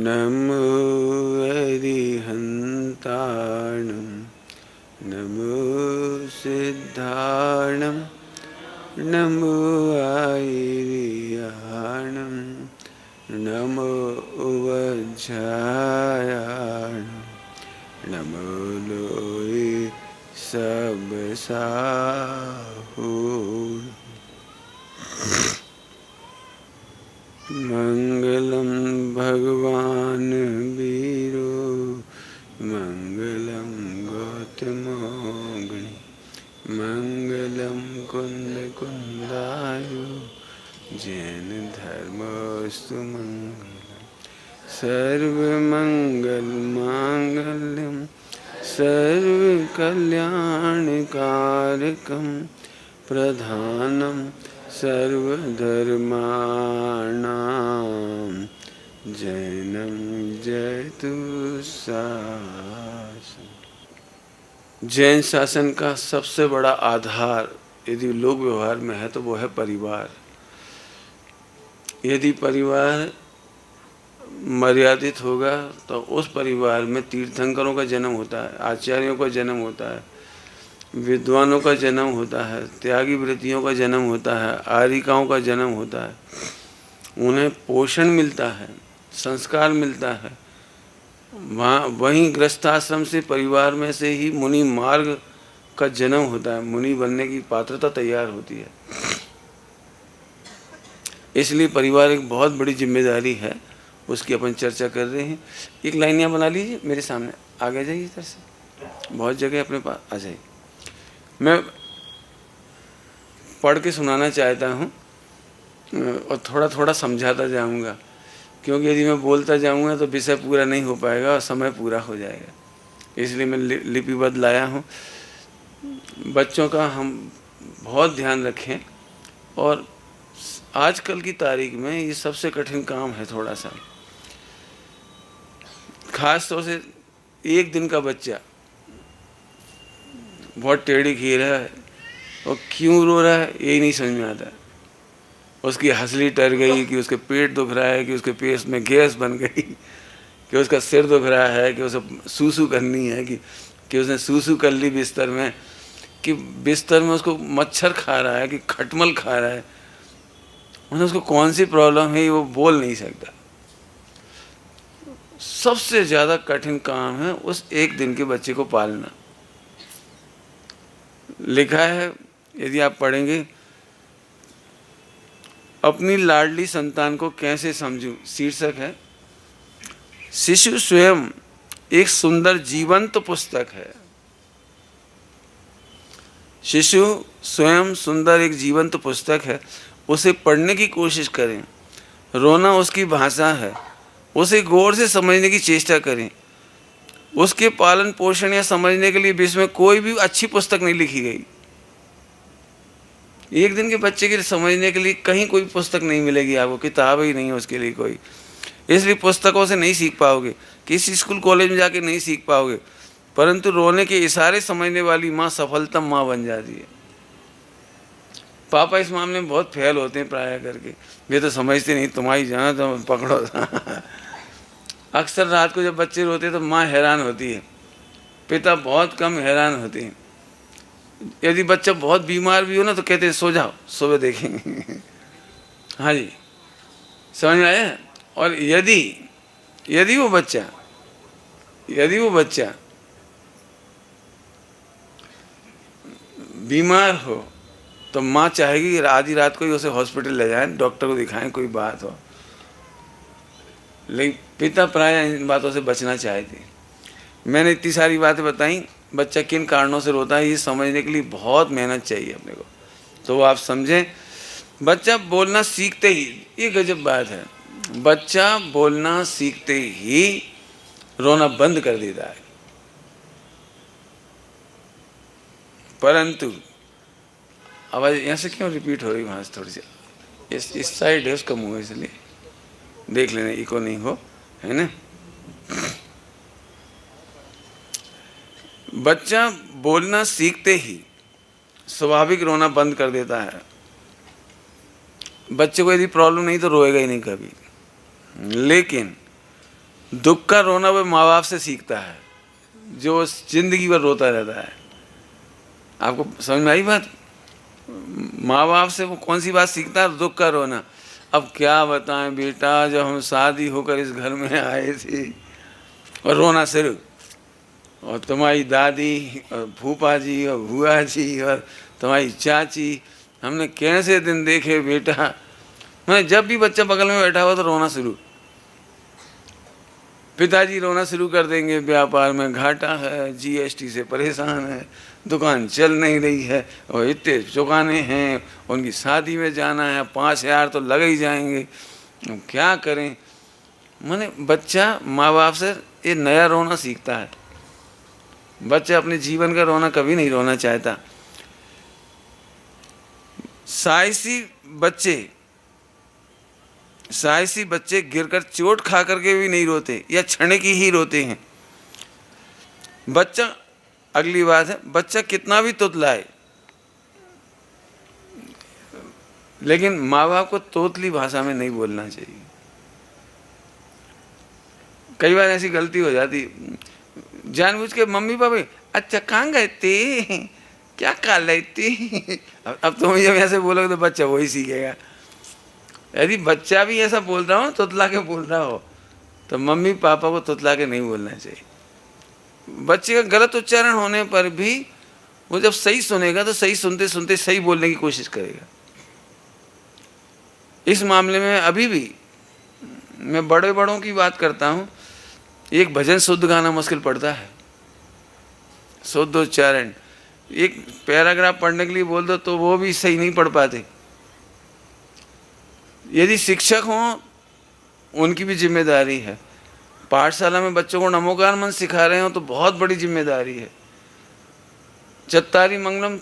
नमो अरिहन्ताणं नमो सिद्धाणं नमो आयर्याणं नमो वज्रायाणं नमो लोये सबसाहु। मंगलम भगवान वीरो मंगलम गौतमोगुणी मंगलम कुंद कुंदायो जैन धर्मस्तु मंगलम सर्वमंगल मांगल्यम सर्वकल्याणकारकं प्रधानम सर्वधर्माणां जैनं जयतु शासनम्। जैन शासन का सबसे बड़ा आधार यदि लोक व्यवहार में है तो वो है परिवार। यदि परिवार मर्यादित होगा तो उस परिवार में तीर्थंकरों का जन्म होता है, आचार्यों का जन्म होता है, विद्वानों का जन्म होता है, त्यागी वृत्तियों का जन्म होता है, आरिकाओं का जन्म होता है। उन्हें पोषण मिलता है, संस्कार मिलता है। वहीं गृहस्थाश्रम से परिवार में से ही मुनि मार्ग का जन्म होता है, मुनि बनने की पात्रता तैयार होती है। इसलिए परिवार एक बहुत बड़ी जिम्मेदारी है, उसकी अपन चर्चा कर रहे हैं। एक लाइन यहाँ बना लीजिए, मेरे सामने आगे जाइए, इधर से बहुत जगह अपने पास आ जाइए। मैं पढ़ के सुनाना चाहता हूँ और थोड़ा थोड़ा समझाता जाऊँगा, क्योंकि यदि मैं बोलता जाऊँगा तो विषय पूरा नहीं हो पाएगा और समय पूरा हो जाएगा। इसलिए मैं लिपिबद्ध लाया हूँ। बच्चों का हम बहुत ध्यान रखें, और आजकल की तारीख में ये सबसे कठिन काम है थोड़ा सा। खास तौर से एक दिन का बच्चा बहुत टेढ़ी खीर है और क्यों रो रहा है यही नहीं समझ में आता। उसकी हंसली टर गई कि उसके पेट दुख रहा है, कि उसके पेट में गैस बन गई, कि उसका सिर दुख रहा है, कि उसे सूसू करनी है, कि उसने सूसू कर ली बिस्तर में, कि बिस्तर में उसको मच्छर खा रहा है, कि खटमल खा रहा है। मतलब उसको कौन सी प्रॉब्लम है वो बोल नहीं सकता। सबसे ज़्यादा कठिन काम है उस एक दिन के बच्चे को पालना। लिखा है, यदि आप पढ़ेंगे, अपनी लाडली संतान को कैसे समझूं, शीर्षक है। शिशु स्वयं एक सुंदर जीवंत पुस्तक है। शिशु स्वयं सुंदर एक जीवंत पुस्तक है। उसे पढ़ने की कोशिश करें। रोना उसकी भाषा है। उसे गौर से समझने की चेष्टा करें। उसके पालन पोषण या समझने के लिए विश्व में कोई भी अच्छी पुस्तक नहीं लिखी गई। एक दिन के बच्चे के लिए समझने के लिए कहीं कोई पुस्तक नहीं मिलेगी आपको, किताब ही नहीं है उसके लिए कोई। इसलिए पुस्तकों से नहीं सीख पाओगे, किसी स्कूल कॉलेज में जाके नहीं सीख पाओगे। परंतु रोने के इशारे समझने वाली माँ सफलतम माँ बन जाती है। पापा इस मामले में बहुत फेल होते हैं प्राय करके, वे तो समझते नहीं, तुम्हारी जान तो पकड़ो। अक्सर रात को जब बच्चे रोते हैं तो माँ हैरान होती है, पिता बहुत कम हैरान होते हैं। यदि बच्चा बहुत बीमार भी हो ना तो कहते हैं सो जाओ, सुबह देखेंगे। हाँ जी, समझ में आया। और यदि वो बच्चा बीमार हो तो माँ चाहेगी कि आधी रात को ही उसे हॉस्पिटल ले जाएं, डॉक्टर को दिखाएं, कोई बात हो। लेकिन पिता प्राय इन बातों से बचना चाहते। मैंने इतनी सारी बातें बताई, बच्चा किन कारणों से रोता है ये समझने के लिए बहुत मेहनत चाहिए अपने को, तो वो आप समझें। बच्चा बोलना सीखते ही, ये गजब बात है, बच्चा बोलना सीखते ही रोना बंद कर देता है। परंतु आवाज़ यहाँ से क्यों रिपीट हो रही, वहाँ से थोड़ी सी इस साइड है उसका मुँह, इसलिए देख लेना इको नहीं हो, है ना। बच्चा बोलना सीखते ही स्वाभाविक रोना बंद कर देता है। बच्चे को यदि प्रॉब्लम नहीं तो रोएगा ही नहीं कभी। लेकिन दुख का रोना वो माँ बाप से सीखता है, जो जिंदगी भर रोता रहता है। आपको समझ में आई बात? माँ बाप से वो कौन सी बात सीखता है? दुख का रोना। अब क्या बताएं बेटा, जब हम शादी होकर इस घर में आए थे और रोना शुरू, और तुम्हारी दादी और फूफा जी और बुआ जी और तुम्हारी चाची, हमने कैसे दिन देखे बेटा। मैं जब भी बच्चा बगल में बैठा हुआ तो रोना शुरू। पिताजी रोना शुरू कर देंगे, व्यापार में घाटा है, जीएसटी से परेशान है, दुकान चल नहीं रही है, और इतने चुकाने हैं, उनकी शादी में जाना है, 5,000 तो लग ही जाएंगे, क्या करें। माने बच्चा माँ बाप से ये नया रोना सीखता है। बच्चा अपने जीवन का रोना कभी नहीं रोना चाहता। साहसी बच्चे गिरकर चोट खा करके भी नहीं रोते, या क्षण की ही रोते हैं। बच्चा, अगली बात है, बच्चा कितना भी तुतलाए, लेकिन माँ बाप को तोतली भाषा में नहीं बोलना चाहिए। कई बार ऐसी गलती हो जाती, जानबूझ के मम्मी पापा, अच्छा कहाँ गए थे, क्या कर रही थी। अब तुम जब ऐसे बोलोगे तो बच्चा वही सीखेगा। यदि बच्चा भी ऐसा बोल रहा हो, तुतला के बोल रहा हो, तो मम्मी पापा को तुतला के नहीं बोलना चाहिए। बच्चे का गलत उच्चारण होने पर भी वो जब सही सुनेगा तो सही सुनते सुनते सही बोलने की कोशिश करेगा। इस मामले में अभी भी मैं बड़ों की बात करता हूँ। एक भजन शुद्ध गाना मुश्किल पड़ता है, शुद्ध उच्चारण। एक पैराग्राफ पढ़ने के लिए बोल दो तो वो भी सही नहीं पढ़ पाते। यदि शिक्षक हों, उनकी भी जिम्मेदारी है। पाठशाला में बच्चों को नमोकार मंत्र सिखा रहे हो तो बहुत बड़ी जिम्मेदारी है। चत्तारी मंगलम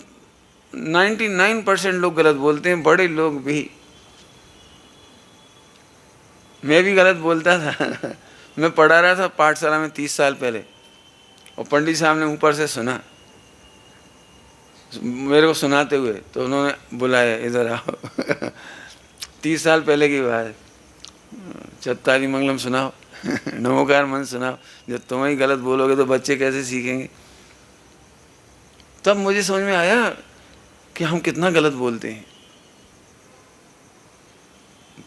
99% लोग गलत बोलते हैं, बड़े लोग भी। मैं भी गलत बोलता था। मैं पढ़ा रहा था पाठशाला में 30 साल पहले, और पंडित साहब ने ऊपर से सुना मेरे को सुनाते हुए, तो उन्होंने बुलाया, इधर आओ। 30 साल पहले की बात है। चत्तारी मंगलम सुनाओ, नमोकार मंत्र सुनाओ। जब तुम ही गलत बोलोगे तो बच्चे कैसे सीखेंगे। तब मुझे समझ में आया कि हम कितना गलत बोलते हैं।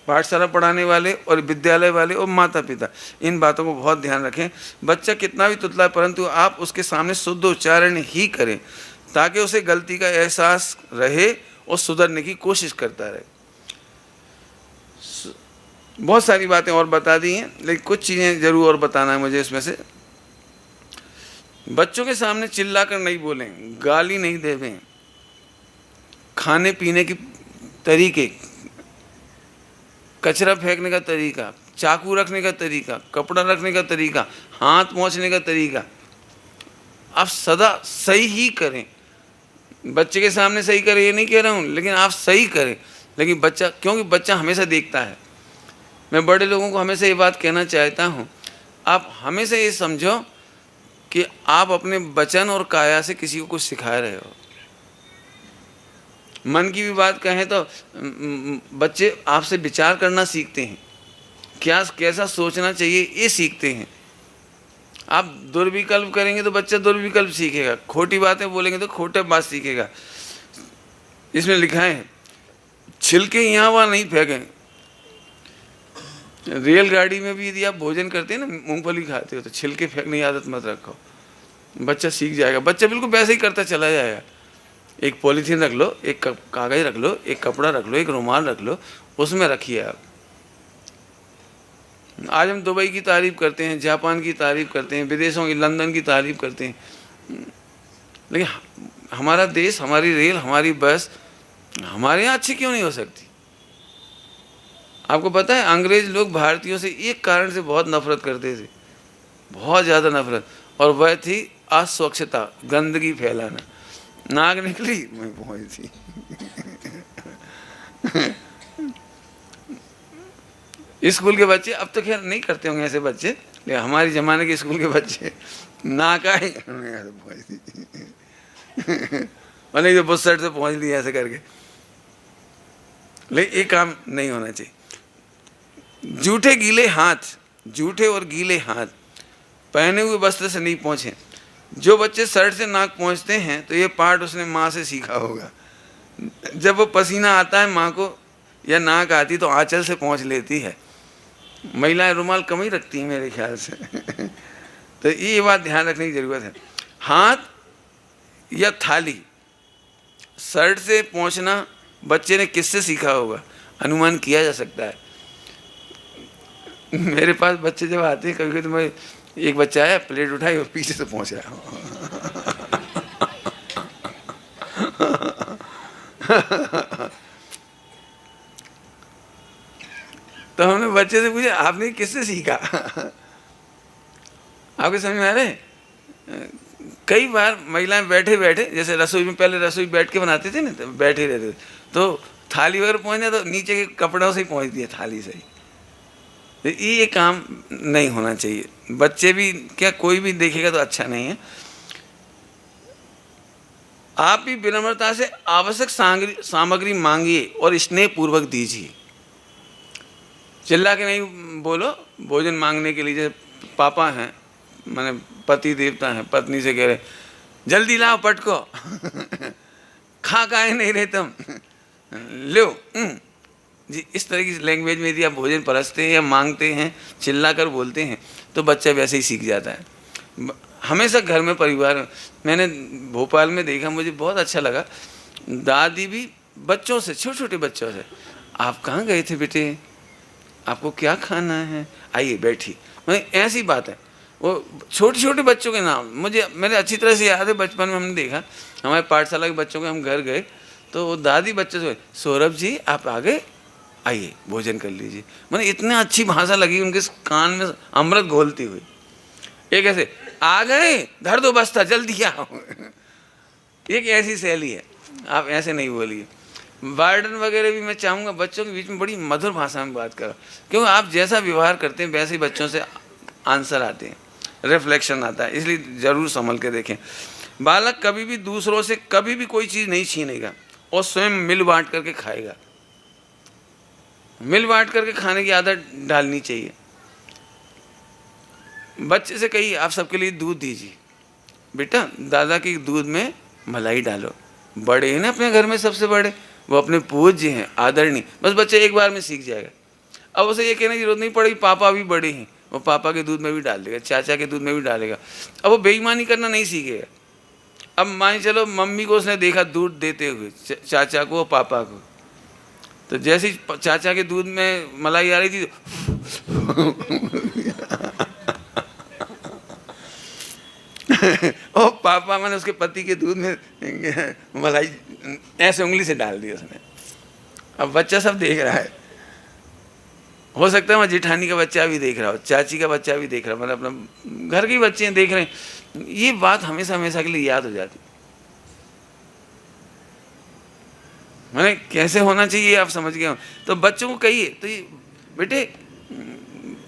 पाठशाला पढ़ाने वाले और विद्यालय वाले और माता पिता इन बातों को बहुत ध्यान रखें। बच्चा कितना भी तुतलाए, परंतु आप उसके सामने शुद्ध उच्चारण ही करें, ताकि उसे गलती का एहसास रहे और सुधरने की कोशिश करता रहे। बहुत सारी बातें और बता दी हैं, लेकिन कुछ चीज़ें ज़रूर और बताना है मुझे इसमें से। बच्चों के सामने चिल्लाकर नहीं बोलें, गाली नहीं देवें। खाने पीने की तरीके, कचरा फेंकने का तरीका, चाकू रखने का तरीका, कपड़ा रखने का तरीका, हाथ पोंछने का तरीका, आप सदा सही ही करें। बच्चे के सामने सही करें ये नहीं कह रहा हूँ, लेकिन आप सही करें। लेकिन बच्चा, क्योंकि बच्चा हमेशा देखता है। मैं बड़े लोगों को हमेशा ये बात कहना चाहता हूँ, आप हमेशा ये समझो कि आप अपने वचन और काया से किसी को कुछ सिखा रहे हो। मन की भी बात कहें तो बच्चे आपसे विचार करना सीखते हैं, क्या कैसा सोचना चाहिए ये सीखते हैं। आप दुर्विकल्प करेंगे तो बच्चा दुर्विकल्प सीखेगा, खोटी बातें बोलेंगे तो खोटे बात सीखेगा। इसमें लिखा है छिलके यहाँ वहाँ नहीं फेंकें। रेलगाड़ी में भी यदि आप भोजन करते हैं ना, मूंगफली खाते हो, तो छिलके फेंकने की आदत मत रखो, बच्चा सीख जाएगा। बच्चा बिल्कुल वैसे ही करता चला जाएगा। एक पॉलीथीन रख लो, एक कागज रख लो, एक कपड़ा रख लो, एक रुमाल रख लो, उसमें रखिए आप। आज हम दुबई की तारीफ करते हैं, जापान की तारीफ करते हैं, विदेशों की, लंदन की तारीफ करते हैं, लेकिन हमारा देश, हमारी रेल, हमारी बस हमारे यहाँ अच्छी क्यों नहीं हो सकती? आपको पता है अंग्रेज लोग भारतीयों से एक कारण से बहुत नफरत करते थे, बहुत ज़्यादा नफरत, और वह थी अस्वच्छता, गंदगी फैलाना। नाक निकली मैं पहुँच थी। स्कूल के बच्चे अब तो खैर नहीं करते होंगे ऐसे बच्चे, लेकिन हमारे ज़माने के स्कूल के बच्चे नाक आए पहुँच थी। मैंने जो बुस साइड से पहुँच लिया ऐसे करके। लेकिन ये काम नहीं होना चाहिए। जूठे गीले हाथ जूठे और गीले हाथ, पहने हुए वस्त्र से नहीं पोंछे। जो बच्चे शर्ट से नाक पोंछते हैं तो ये पाठ उसने माँ से सीखा होगा। जब वो पसीना आता है माँ को या नाक आती तो आंचल से पोंछ लेती है। महिलाएं रुमाल कम ही रखती हैं मेरे ख्याल से। तो ये बात ध्यान रखने की ज़रूरत है। हाथ या थाली शर्ट से पोंछना बच्चे ने किससे सीखा होगा, अनुमान किया जा सकता है। मेरे पास बच्चे जब आते हैं कभी कभी, तो मैं, एक बच्चा आया, प्लेट उठाई और पीछे से पहुंच रहा। तो हमने बच्चे से पूछा आपने किससे सीखा। आपके समझ में आ रहे हैं? कई बार महिलाएं बैठे बैठे, जैसे रसोई में, पहले रसोई बैठ के बनाते थे ना, तो बैठे रहते थे, तो थाली वगैरह पहुंचना तो नीचे के कपड़ों से ही पहुंच दिया थाली से ही। तो ये काम नहीं होना चाहिए। बच्चे भी क्या, कोई भी देखेगा तो अच्छा नहीं है। आप भी विनम्रता से आवश्यक सामग्री मांगिए और स्नेह पूर्वक दीजिए। चिल्ला के नहीं बोलो भोजन मांगने के लिए। जैसे पापा हैं, माने पति देवता हैं, पत्नी से कह रहे जल्दी लाओ पटको। खा काहे नहीं रहे तुम, लो जी। इस तरह की लैंग्वेज में यदि आप भोजन परसते हैं या मांगते हैं, चिल्ला कर बोलते हैं, तो बच्चा वैसे ही सीख जाता है। हमेशा घर में, परिवार में, मैंने भोपाल में देखा, मुझे बहुत अच्छा लगा। दादी भी बच्चों से, छोटे छोटे बच्चों से, आप कहाँ गए थे बेटे, आपको क्या खाना है, आइए बैठिए। मतलब ऐसी बात है। वो छोटे छोटे बच्चों के नाम मेरे अच्छी तरह से याद है। बचपन में हमने देखा, हमारे पाठशाला के बच्चों के, हम घर गए तो वो दादी बच्चों से, सौरभ जी आप आ गए, आइए भोजन कर लीजिए। मतलब इतनी अच्छी भाषा लगी उनके कान में, अमृत घोलती हुई। एक ऐसे, आ गए, धर दो बस्ता जल्दी आओ। एक ऐसी शैली है, आप ऐसे नहीं बोलिए। वार्डन वगैरह भी मैं चाहूँगा बच्चों के बीच में बड़ी मधुर भाषा में बात करो, क्योंकि आप जैसा व्यवहार करते हैं वैसे ही बच्चों से आंसर आते हैं, रिफ्लेक्शन आता है। इसलिए ज़रूर संभल के देखें। बालक कभी भी दूसरों से कभी भी कोई चीज़ नहीं छीनेगा और स्वयं मिल बांट करके खाएगा। मिल बांट करके खाने की आदत डालनी चाहिए। बच्चे से कहिए आप सबके लिए दूध दीजिए, बेटा दादा के दूध में मलाई डालो। बड़े हैं ना अपने घर में, सबसे बड़े, वो अपने पूज्य हैं, आदरणीय। बस बच्चा एक बार में सीख जाएगा। अब उसे ये कहने की जरूरत नहीं पड़ेगी पापा भी बड़े हैं, वो पापा के दूध में भी डाल देगा, चाचा के दूध में भी डालेगा। अब वो बेईमानी करना नहीं सीखेगा। अब मान चलो मम्मी को उसने देखा दूध देते हुए, चाचा को, पापा को, तो जैसे ही चाचा के दूध में मलाई आ रही थी ओ पापा, मैंने उसके पति के दूध में मलाई ऐसे उंगली से डाल दी उसने। अब बच्चा सब देख रहा है। हो सकता है मैं जेठानी का बच्चा भी देख रहा हो, चाची का बच्चा भी देख रहा हो, मतलब अपना घर के बच्चे देख रहे हैं। ये बात हमेशा हमेशा के लिए याद हो जाती। मैंने कैसे होना चाहिए आप समझ गए हो। तो बच्चों को कहिए, तो ये बेटे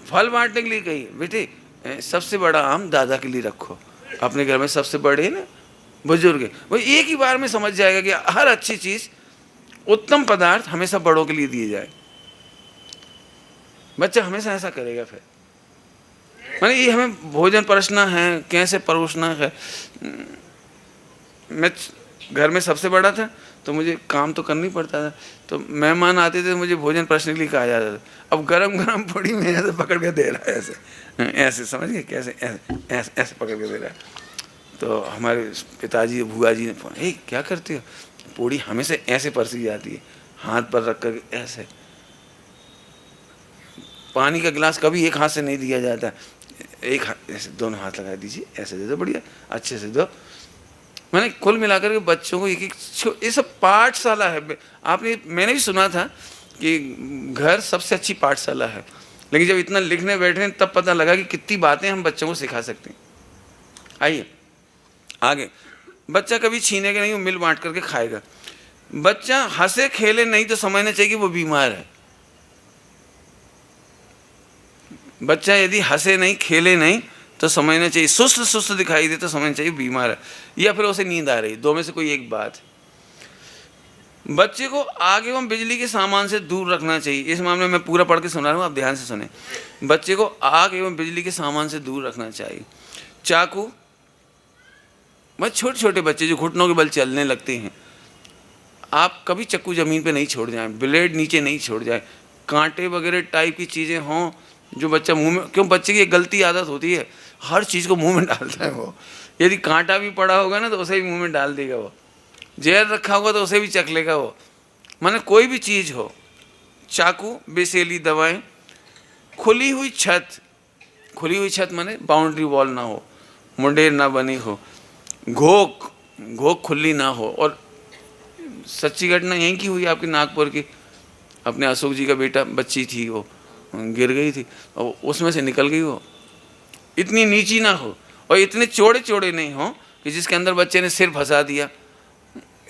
फल बांटने के लिए कहिए, बेटे सबसे बड़ा आम दादा के लिए रखो, अपने घर में सबसे बड़े ना बुजुर्ग, वो एक ही बार में समझ जाएगा कि हर अच्छी चीज़, उत्तम पदार्थ हमेशा बड़ों के लिए दिए जाए। बच्चा हमेशा ऐसा करेगा। फिर मैंने ये हमें भोजन परसना है, कैसे परोसना है। मैं घर में सबसे बड़ा था तो मुझे काम तो करना ही पड़ता था, तो मेहमान आते थे मुझे भोजन परसने के लिए कहा जाता था। अब गरम गरम पूड़ी में ऐसे पकड़ के दे रहा है, ऐसे ऐसे, समझ गए कैसे, ऐसे ऐसे ऐसे पकड़ के दे रहा है। तो हमारे पिताजी, बुआ जी ने फोन, क्या करते हो, पूड़ी हमेशा ऐसे परसी जाती है, हाथ पर रख कर ऐसे। पानी का गिलास कभी एक हाथ से नहीं दिया जाता, एक हाथ ऐसे, दोनों हाथ लगा दीजिए, ऐसे दे दो, बढ़िया अच्छे से दो। मैंने कुल मिलाकर के बच्चों को एक ये सब पाठशाला है। मैंने भी सुना था कि घर सबसे अच्छी पाठशाला है, लेकिन जब इतना लिखने बैठे तब पता लगा कि कितनी बातें हम बच्चों को सिखा सकते हैं। आइए आगे। बच्चा कभी छीनेगा नहीं, वो मिल बांट करके खाएगा। बच्चा हंसे खेले नहीं तो समझना चाहिए कि वो बीमार है। बच्चा यदि हंसे नहीं, खेले नहीं तो समझना चाहिए, सुस्त सुस्त दिखाई दे तो समझना चाहिए बीमार है, या फिर उसे नींद आ रही, दो में से कोई एक बात। बच्चे को आग एवं बिजली के सामान से दूर रखना चाहिए। इस मामले में मैं पूरा पढ़ के सुना रहा हूँ, आप ध्यान से सुने। बच्चे को आग एवं बिजली के सामान से दूर रखना चाहिए। चाकू, बस छोटे छोटे बच्चे जो घुटनों के बल चलने लगते हैं, आप कभी चक्कू ज़मीन पे नहीं छोड़ जाएं, ब्लेड नीचे नहीं छोड़ जाए, कांटे वगैरह टाइप की चीज़ें हों जो बच्चा मुंह में, क्यों बच्चे की एक गलती आदत होती है, हर चीज़ को मुंह में डालता है वो। यदि कांटा भी पड़ा होगा ना तो उसे भी मुंह में डाल देगा वो, जहर रखा होगा तो उसे भी चख लेगा वो। माने कोई भी चीज़ हो, चाकू, विषैली दवाएं, खुली हुई छत माने बाउंड्री वॉल ना हो, मुंडेर ना बनी हो, घोक खुली ना हो। और सच्ची घटना यहीं की हुई आपके नागपुर की, अपने अशोक जी का बेटा, बच्ची थी वो, गिर गई थी और उसमें से निकल गई वो। इतनी नीची ना हो और इतने चौड़े चौड़े नहीं हो कि जिसके अंदर बच्चे ने सिर फंसा दिया,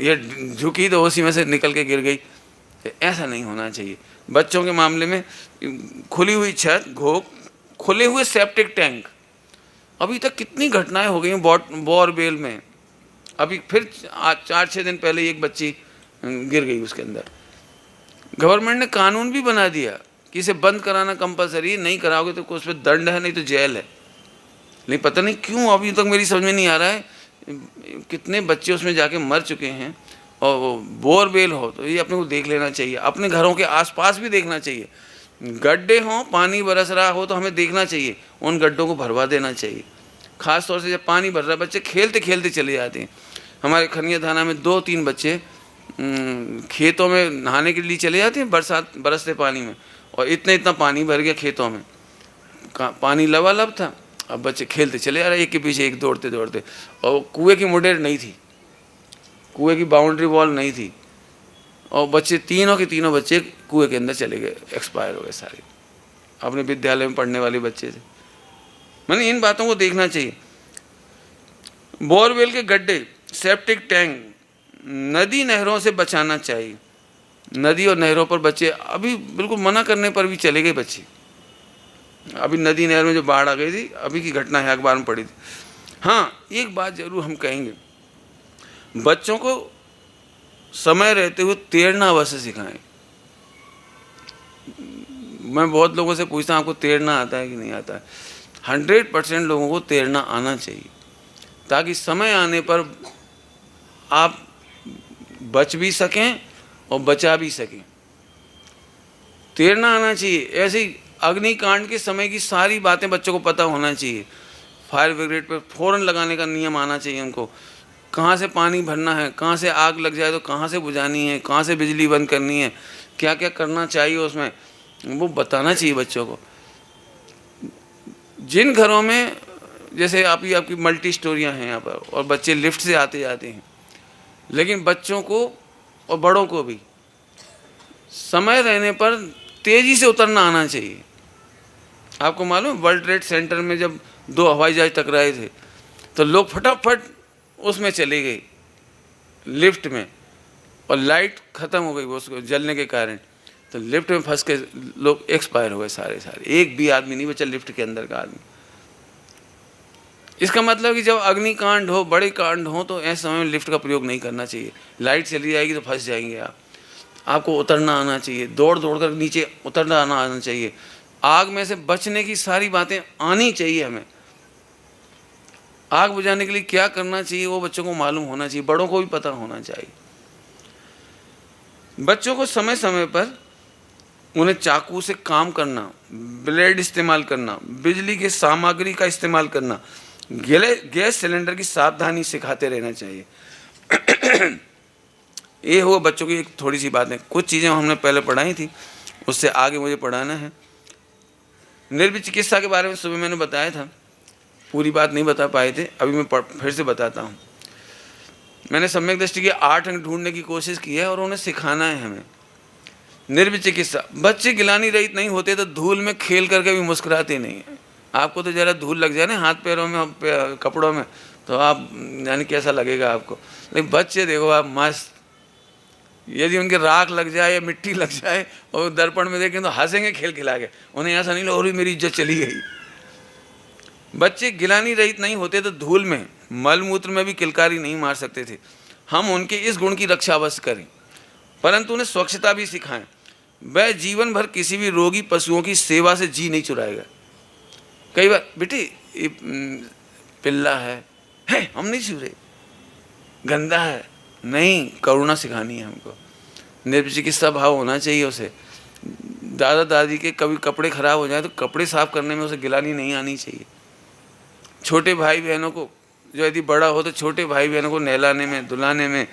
ये झुकी तो उसी में से निकल के गिर गई। तो ऐसा नहीं होना चाहिए बच्चों के मामले में। खुली हुई छत, घोक, खुले हुए सेप्टिक टैंक। अभी तक कितनी घटनाएं हो गई बोरवेल में। अभी फिर 4-6 दिन पहले एक बच्ची गिर गई उसके अंदर। गवर्नमेंट ने कानून भी बना दिया कि इसे बंद कराना कंपलसरी, नहीं कराओगे तो उस पर दंड है, नहीं तो जेल है। लेकिन पता नहीं क्यों अभी तक मेरी समझ में नहीं आ रहा है, कितने बच्चे उसमें जाके मर चुके हैं। और वो बोरवेल हो तो ये अपने को देख लेना चाहिए, अपने घरों के आसपास भी देखना चाहिए। गड्ढे हों, पानी बरस रहा हो तो हमें देखना चाहिए, उन गड्ढों को भरवा देना चाहिए। ख़ास तौर से जब पानी भर रहा है, बच्चे खेलते खेलते चले जाते हैं। हमारे खनिया थाना में 2-3 बच्चे खेतों में नहाने के लिए चले जाते हैं बरसते पानी में, और इतना पानी भर गया खेतों में, पानी लबालब था। अब बच्चे खेलते चले आ रहे, एक के पीछे एक दौड़ते दौड़ते, और कुएं की मुंडेर नहीं थी, कुएं की बाउंड्री वॉल नहीं थी, और बच्चे तीनों के तीनों बच्चे कुएं के अंदर चले गए, एक्सपायर हो गए सारे। अपने विद्यालय में पढ़ने वाले बच्चे थे। मैंने इन बातों को देखना चाहिए। बोरवेल के गड्ढे, सेप्टिक टैंक, नदी नहरों से बचाना चाहिए। नदी और नहरों पर बच्चे, अभी बिल्कुल मना करने पर भी चले गए बच्चे। अभी नदी नहर में जो बाढ़ आ गई थी, अभी की घटना है, अखबार में पड़ी थी। हाँ, एक बात जरूर हम कहेंगे, बच्चों को समय रहते हुए तैरना अवश्य सिखाएं। मैं बहुत लोगों से पूछता हूँ आपको तैरना आता है कि नहीं आता है। 100% लोगों को तैरना आना चाहिए, ताकि समय आने पर आप बच भी सकें और बचा भी सकें। तैरना आना चाहिए। ऐसे ही अग्निकांड के समय की सारी बातें बच्चों को पता होना चाहिए। फायर ब्रिगेड पर फ़ौरन लगाने का नियम आना चाहिए उनको। कहाँ से पानी भरना है, कहाँ से आग लग जाए तो कहाँ से बुझानी है, कहाँ से बिजली बंद करनी है, क्या क्या करना चाहिए उसमें, वो बताना चाहिए बच्चों को। जिन घरों में जैसे आपकी मल्टी स्टोरियाँ हैं यहाँ पर, और बच्चे लिफ्ट से आते जाते हैं, लेकिन बच्चों को और बड़ों को भी समय रहने पर तेज़ी से उतरना आना चाहिए। आपको मालूम, वर्ल्ड ट्रेड सेंटर में जब 2 हवाई जहाज टकराए थे तो लोग फटाफट उसमें चले गए लिफ्ट में, और लाइट ख़त्म हो गई वो उसको जलने के कारण, तो लिफ्ट में फंस के लोग एक्सपायर हो गए सारे। एक भी आदमी नहीं बचा लिफ्ट के अंदर का आदमी। इसका मतलब कि जब अग्निकांड हो, बड़े कांड हो, तो ऐसे समय में लिफ्ट का प्रयोग नहीं करना चाहिए। लाइट चली जाएगी तो फंस जाएंगे आप। आपको उतरना आना चाहिए, दौड़ दौड़ कर नीचे उतरना आना चाहिए। आग में से बचने की सारी बातें आनी चाहिए हमें। आग बुझाने के लिए क्या करना चाहिए वो बच्चों को मालूम होना चाहिए, बड़ों को भी पता होना चाहिए। बच्चों को समय समय पर उन्हें चाकू से काम करना, ब्लेड इस्तेमाल करना, बिजली की सामग्री का इस्तेमाल करना, गैस सिलेंडर की सावधानी सिखाते रहना चाहिए। ये हुआ बच्चों की एक थोड़ी सी बातें। कुछ चीज़ें हमने पहले पढ़ाई थी, उससे आगे मुझे पढ़ाना है। निर्भीक चिकित्सा के बारे में सुबह मैंने बताया था, पूरी बात नहीं बता पाए थे, अभी मैं फिर से बताता हूँ। मैंने सम्यक दृष्टि के 8 अंक ढूंढने की कोशिश की है और उन्हें सिखाना है हमें। निर्भीक चिकित्सा, बच्चे गिलानी रहित नहीं होते तो धूल में खेल करके भी मुस्कुराते नहीं हैं। आपको तो ज़रा धूल लग जाए ना हाथ पैरों में, कपड़ों में, तो आप यानी कैसा लगेगा आपको। लेकिन बच्चे देखो आप मस्त, यदि उनके राख लग जाए या मिट्टी लग जाए और दर्पण में देखें तो हंसेंगे खेल खिला के। उन्हें ऐसा नहीं लगा मेरी इज्जत चली गई। बच्चे गिलानी रहित नहीं होते तो धूल में, मल मूत्र में भी किलकारी नहीं मार सकते थे। हम उनके इस गुण की रक्षा अवश्य करें। परंतु उन्हें स्वच्छता भी सिखाएं। वह जीवन भर किसी भी रोगी पशुओं की सेवा से जी नहीं चुराएगा। कई बार बेटी ये पिल्ला है हम नहीं छू रहे, गंदा है नहीं, करुणा सिखानी है हमको, निर्चिकित्सा भाव होना चाहिए उसे। दादा दादी के कभी कपड़े खराब हो जाए तो कपड़े साफ करने में उसे गिलानी नहीं आनी चाहिए। छोटे भाई बहनों को जो यदि बड़ा हो तो छोटे भाई बहनों को नहलाने में, धुलाने में,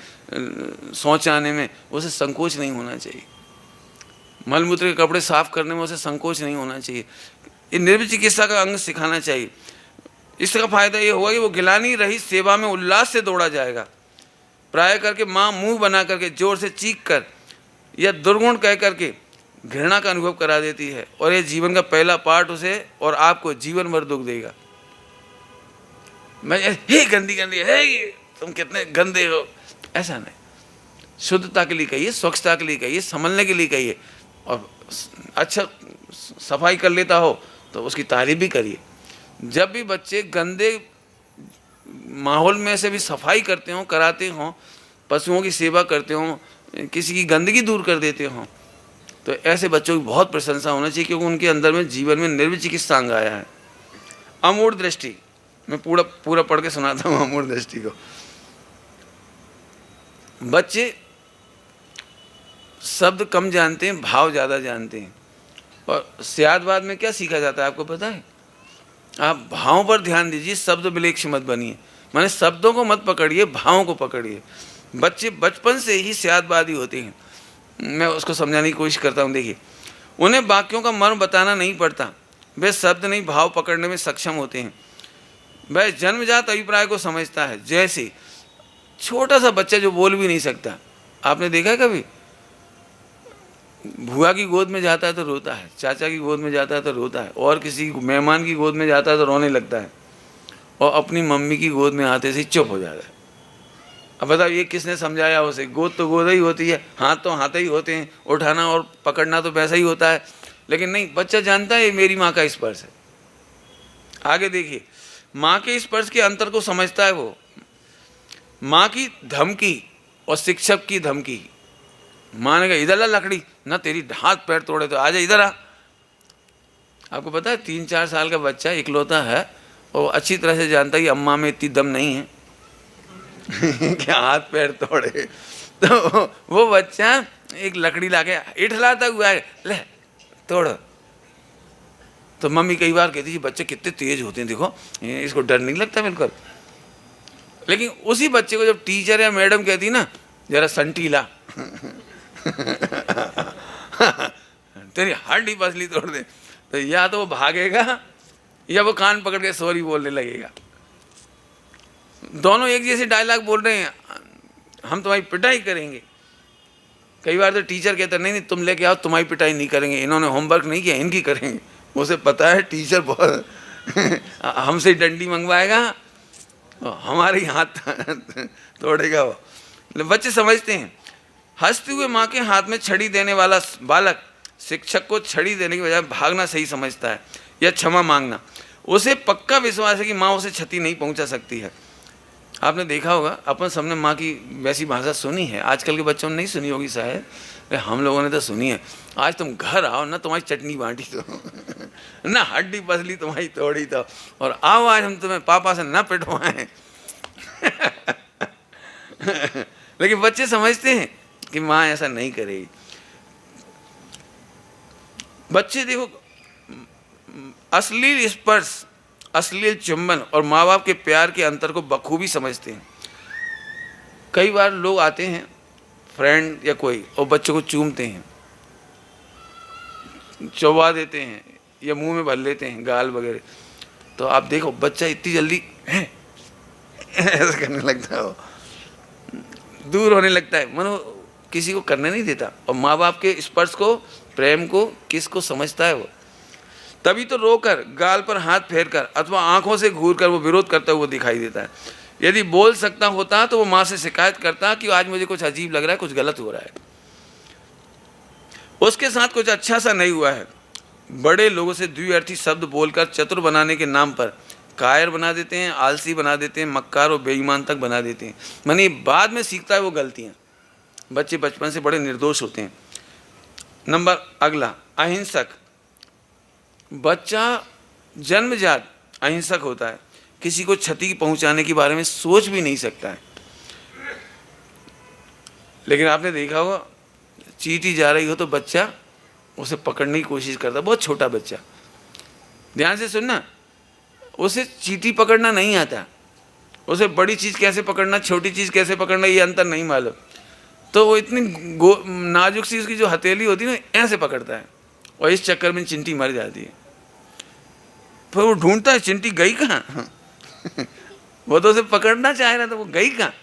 शौचाने में उसे संकोच नहीं होना चाहिए। मलमूत्र के कपड़े साफ करने में उसे संकोच नहीं होना चाहिए। ये निर्भय चिकित्सा का अंग सिखाना चाहिए। इसका फायदा ये होगा कि वो गिलानी रही सेवा में उल्लास से दौड़ा जाएगा। प्राय करके माँ मुंह बना करके जोर से चीख कर या दुर्गुण कह करके घृणा का अनुभव करा देती है, और ये जीवन का पहला पार्ट उसे और आपको जीवन भर दुख देगा। मैं हे गंदी गंदी है तुम कितने गंदे हो, ऐसा नहीं। शुद्धता के लिए कहिए, स्वच्छता के लिए कहिए, संभलने के लिए कहिए, और अच्छा सफाई कर लेता हो तो उसकी तारीफ भी करिए। जब भी बच्चे गंदे माहौल में से भी सफाई करते हों, कराते हों, पशुओं की सेवा करते हों, किसी की गंदगी दूर कर देते हों, तो ऐसे बच्चों की बहुत प्रशंसा होना चाहिए, क्योंकि उनके अंदर में जीवन में निर्भय चिकित्सा अंग आया है। अमूढ़ दृष्टि, मैं पूरा पढ़ के सुनाता हूँ अमूढ़ दृष्टि को। बच्चे शब्द कम जानते हैं, भाव ज़्यादा जानते हैं। और सियादवाद में क्या सीखा जाता है आपको पता है? आप भावों पर ध्यान दीजिए, शब्द विलेक्ष मत बनिए। माने शब्दों को मत पकड़िए, भावों को पकड़िए। बच्चे बचपन से ही सियादवादी होते हैं। मैं उसको समझाने की कोशिश करता हूँ। देखिए, उन्हें वाक्यों का मर्म बताना नहीं पड़ता, वे शब्द नहीं भाव पकड़ने में सक्षम होते हैं। वह जन्मजात अभिप्राय को समझता है। जैसे छोटा सा बच्चा जो बोल भी नहीं सकता, आपने देखा है कभी? बुआ की गोद में जाता है तो रोता है, चाचा की गोद में जाता है तो रोता है, और किसी मेहमान की गोद में जाता है तो रोने लगता है, और अपनी मम्मी की गोद में आते से चुप हो जाता है। अब बताओ ये किसने समझाया उसे? गोद तो गोद ही होती है, हाथ तो हाथ ही होते हैं, उठाना और पकड़ना तो वैसा ही होता है। लेकिन नहीं, बच्चा जानता है ये मेरी माँ का स्पर्श है। आगे देखिए, माँ के स्पर्श के अंतर को समझता है वो। माँ की धमकी और शिक्षक की धमकी। माँ ने कहा इधर ला लकड़ी, ना तेरी हाथ पैर तोड़े तो आ जा इधर आ। आपको पता है 3-4 साल का बच्चा इकलौता है, और अच्छी तरह से जानता है कि अम्मा में इतनी दम नहीं है क्या हाथ पैर तोड़े। तो वो बच्चा एक लकड़ी लाके इठलाता हुआ है, ले तोड़। तो मम्मी कई बार कहती है बच्चे कितने तेज होते हैं, देखो इसको डर नहीं लगता बिल्कुल। लेकिन उसी बच्चे को जब टीचर या मैडम कहती ना जरा संटीला तेरी हड्डी पसली तोड़ दे, तो या तो वो भागेगा या वो कान पकड़ के सॉरी बोलने लगेगा। दोनों एक जैसे डायलॉग बोल रहे हैं, हम तुम्हारी पिटाई करेंगे। कई बार तो टीचर कहते नहीं नहीं तुम लेके आओ, तुम्हारी पिटाई नहीं करेंगे, इन्होंने होमवर्क नहीं किया, इनकी करेंगे। उसे पता है टीचर बहुत हमसे डंडी मंगवाएगा, हमारे हाथ तोड़ेगा वो। बच्चे समझते हैं। हंसते हुए माँ के हाथ में छड़ी देने वाला बालक शिक्षक को छड़ी देने की बजाय भागना सही समझता है या क्षमा मांगना। उसे पक्का विश्वास है कि माँ उसे क्षति नहीं पहुंचा सकती है। आपने देखा होगा, अपन सबने माँ की वैसी भाषा सुनी है, आजकल के बच्चों ने नहीं सुनी होगी शायद, हम लोगों ने तो सुनी है। आज तुम घर आओ ना, तुम्हारी चटनी बांटी तो ना हड्डी पसली तुम्हारी तोड़ी तो, और आओ आज हम तुम्हें पापा से ना पिटवाएं लेकिन बच्चे समझते हैं कि माँ ऐसा नहीं करेगी। बच्चे देखो, अश्लील स्पर्श, अश्लील चुंबन और माँ बाप के प्यार के अंतर को बखूबी समझते हैं। कई बार लोग आते हैं, फ्रेंड या कोई, और बच्चों को चूमते हैं, चबा देते हैं या मुंह में भर लेते हैं गाल वगैरह। तो आप देखो बच्चा इतनी जल्दी ऐसा करने लगता है, वो दूर होने लगता है, मानो किसी को करने नहीं देता। और माँ बाप के स्पर्श को, प्रेम को, किसको समझता है वो। तभी तो रोकर, गाल पर हाथ फेरकर अथवा आंखों से घूरकर वो विरोध करता हुआ दिखाई देता है। यदि बोल सकता होता तो वो माँ से शिकायत करता कि आज मुझे कुछ अजीब लग रहा है, कुछ गलत हो रहा है, उसके साथ कुछ अच्छा सा नहीं हुआ है। बड़े लोगों से द्विअर्थी शब्द बोलकर चतुर बनाने के नाम पर कायर बना देते हैं, आलसी बना देते हैं, मक्कार और बेईमान तक बना देते हैं। माने बाद में सीखता है वो गलतियाँ। बच्चे बचपन से बड़े निर्दोष होते हैं। नंबर अगला, अहिंसक। बच्चा जन्मजात अहिंसक होता है, किसी को क्षति पहुंचाने के बारे में सोच भी नहीं सकता है। लेकिन आपने देखा होगा, चींटी जा रही हो तो बच्चा उसे पकड़ने की कोशिश करता है, बहुत छोटा बच्चा। ध्यान से सुनना, उसे चींटी पकड़ना नहीं आता, उसे बड़ी चीज़ कैसे पकड़ना, छोटी चीज़ कैसे पकड़ना, ये अंतर नहीं मालूम। तो वो इतनी नाजुक सी उसकी जो हथेली होती है ना, ऐसे पकड़ता है, और इस चक्कर में चिंटी मर जाती है। फिर वो ढूंढता है चिंटी गई कहाँ वो तो उसे पकड़ना चाह रहा था, वो गई कहाँ।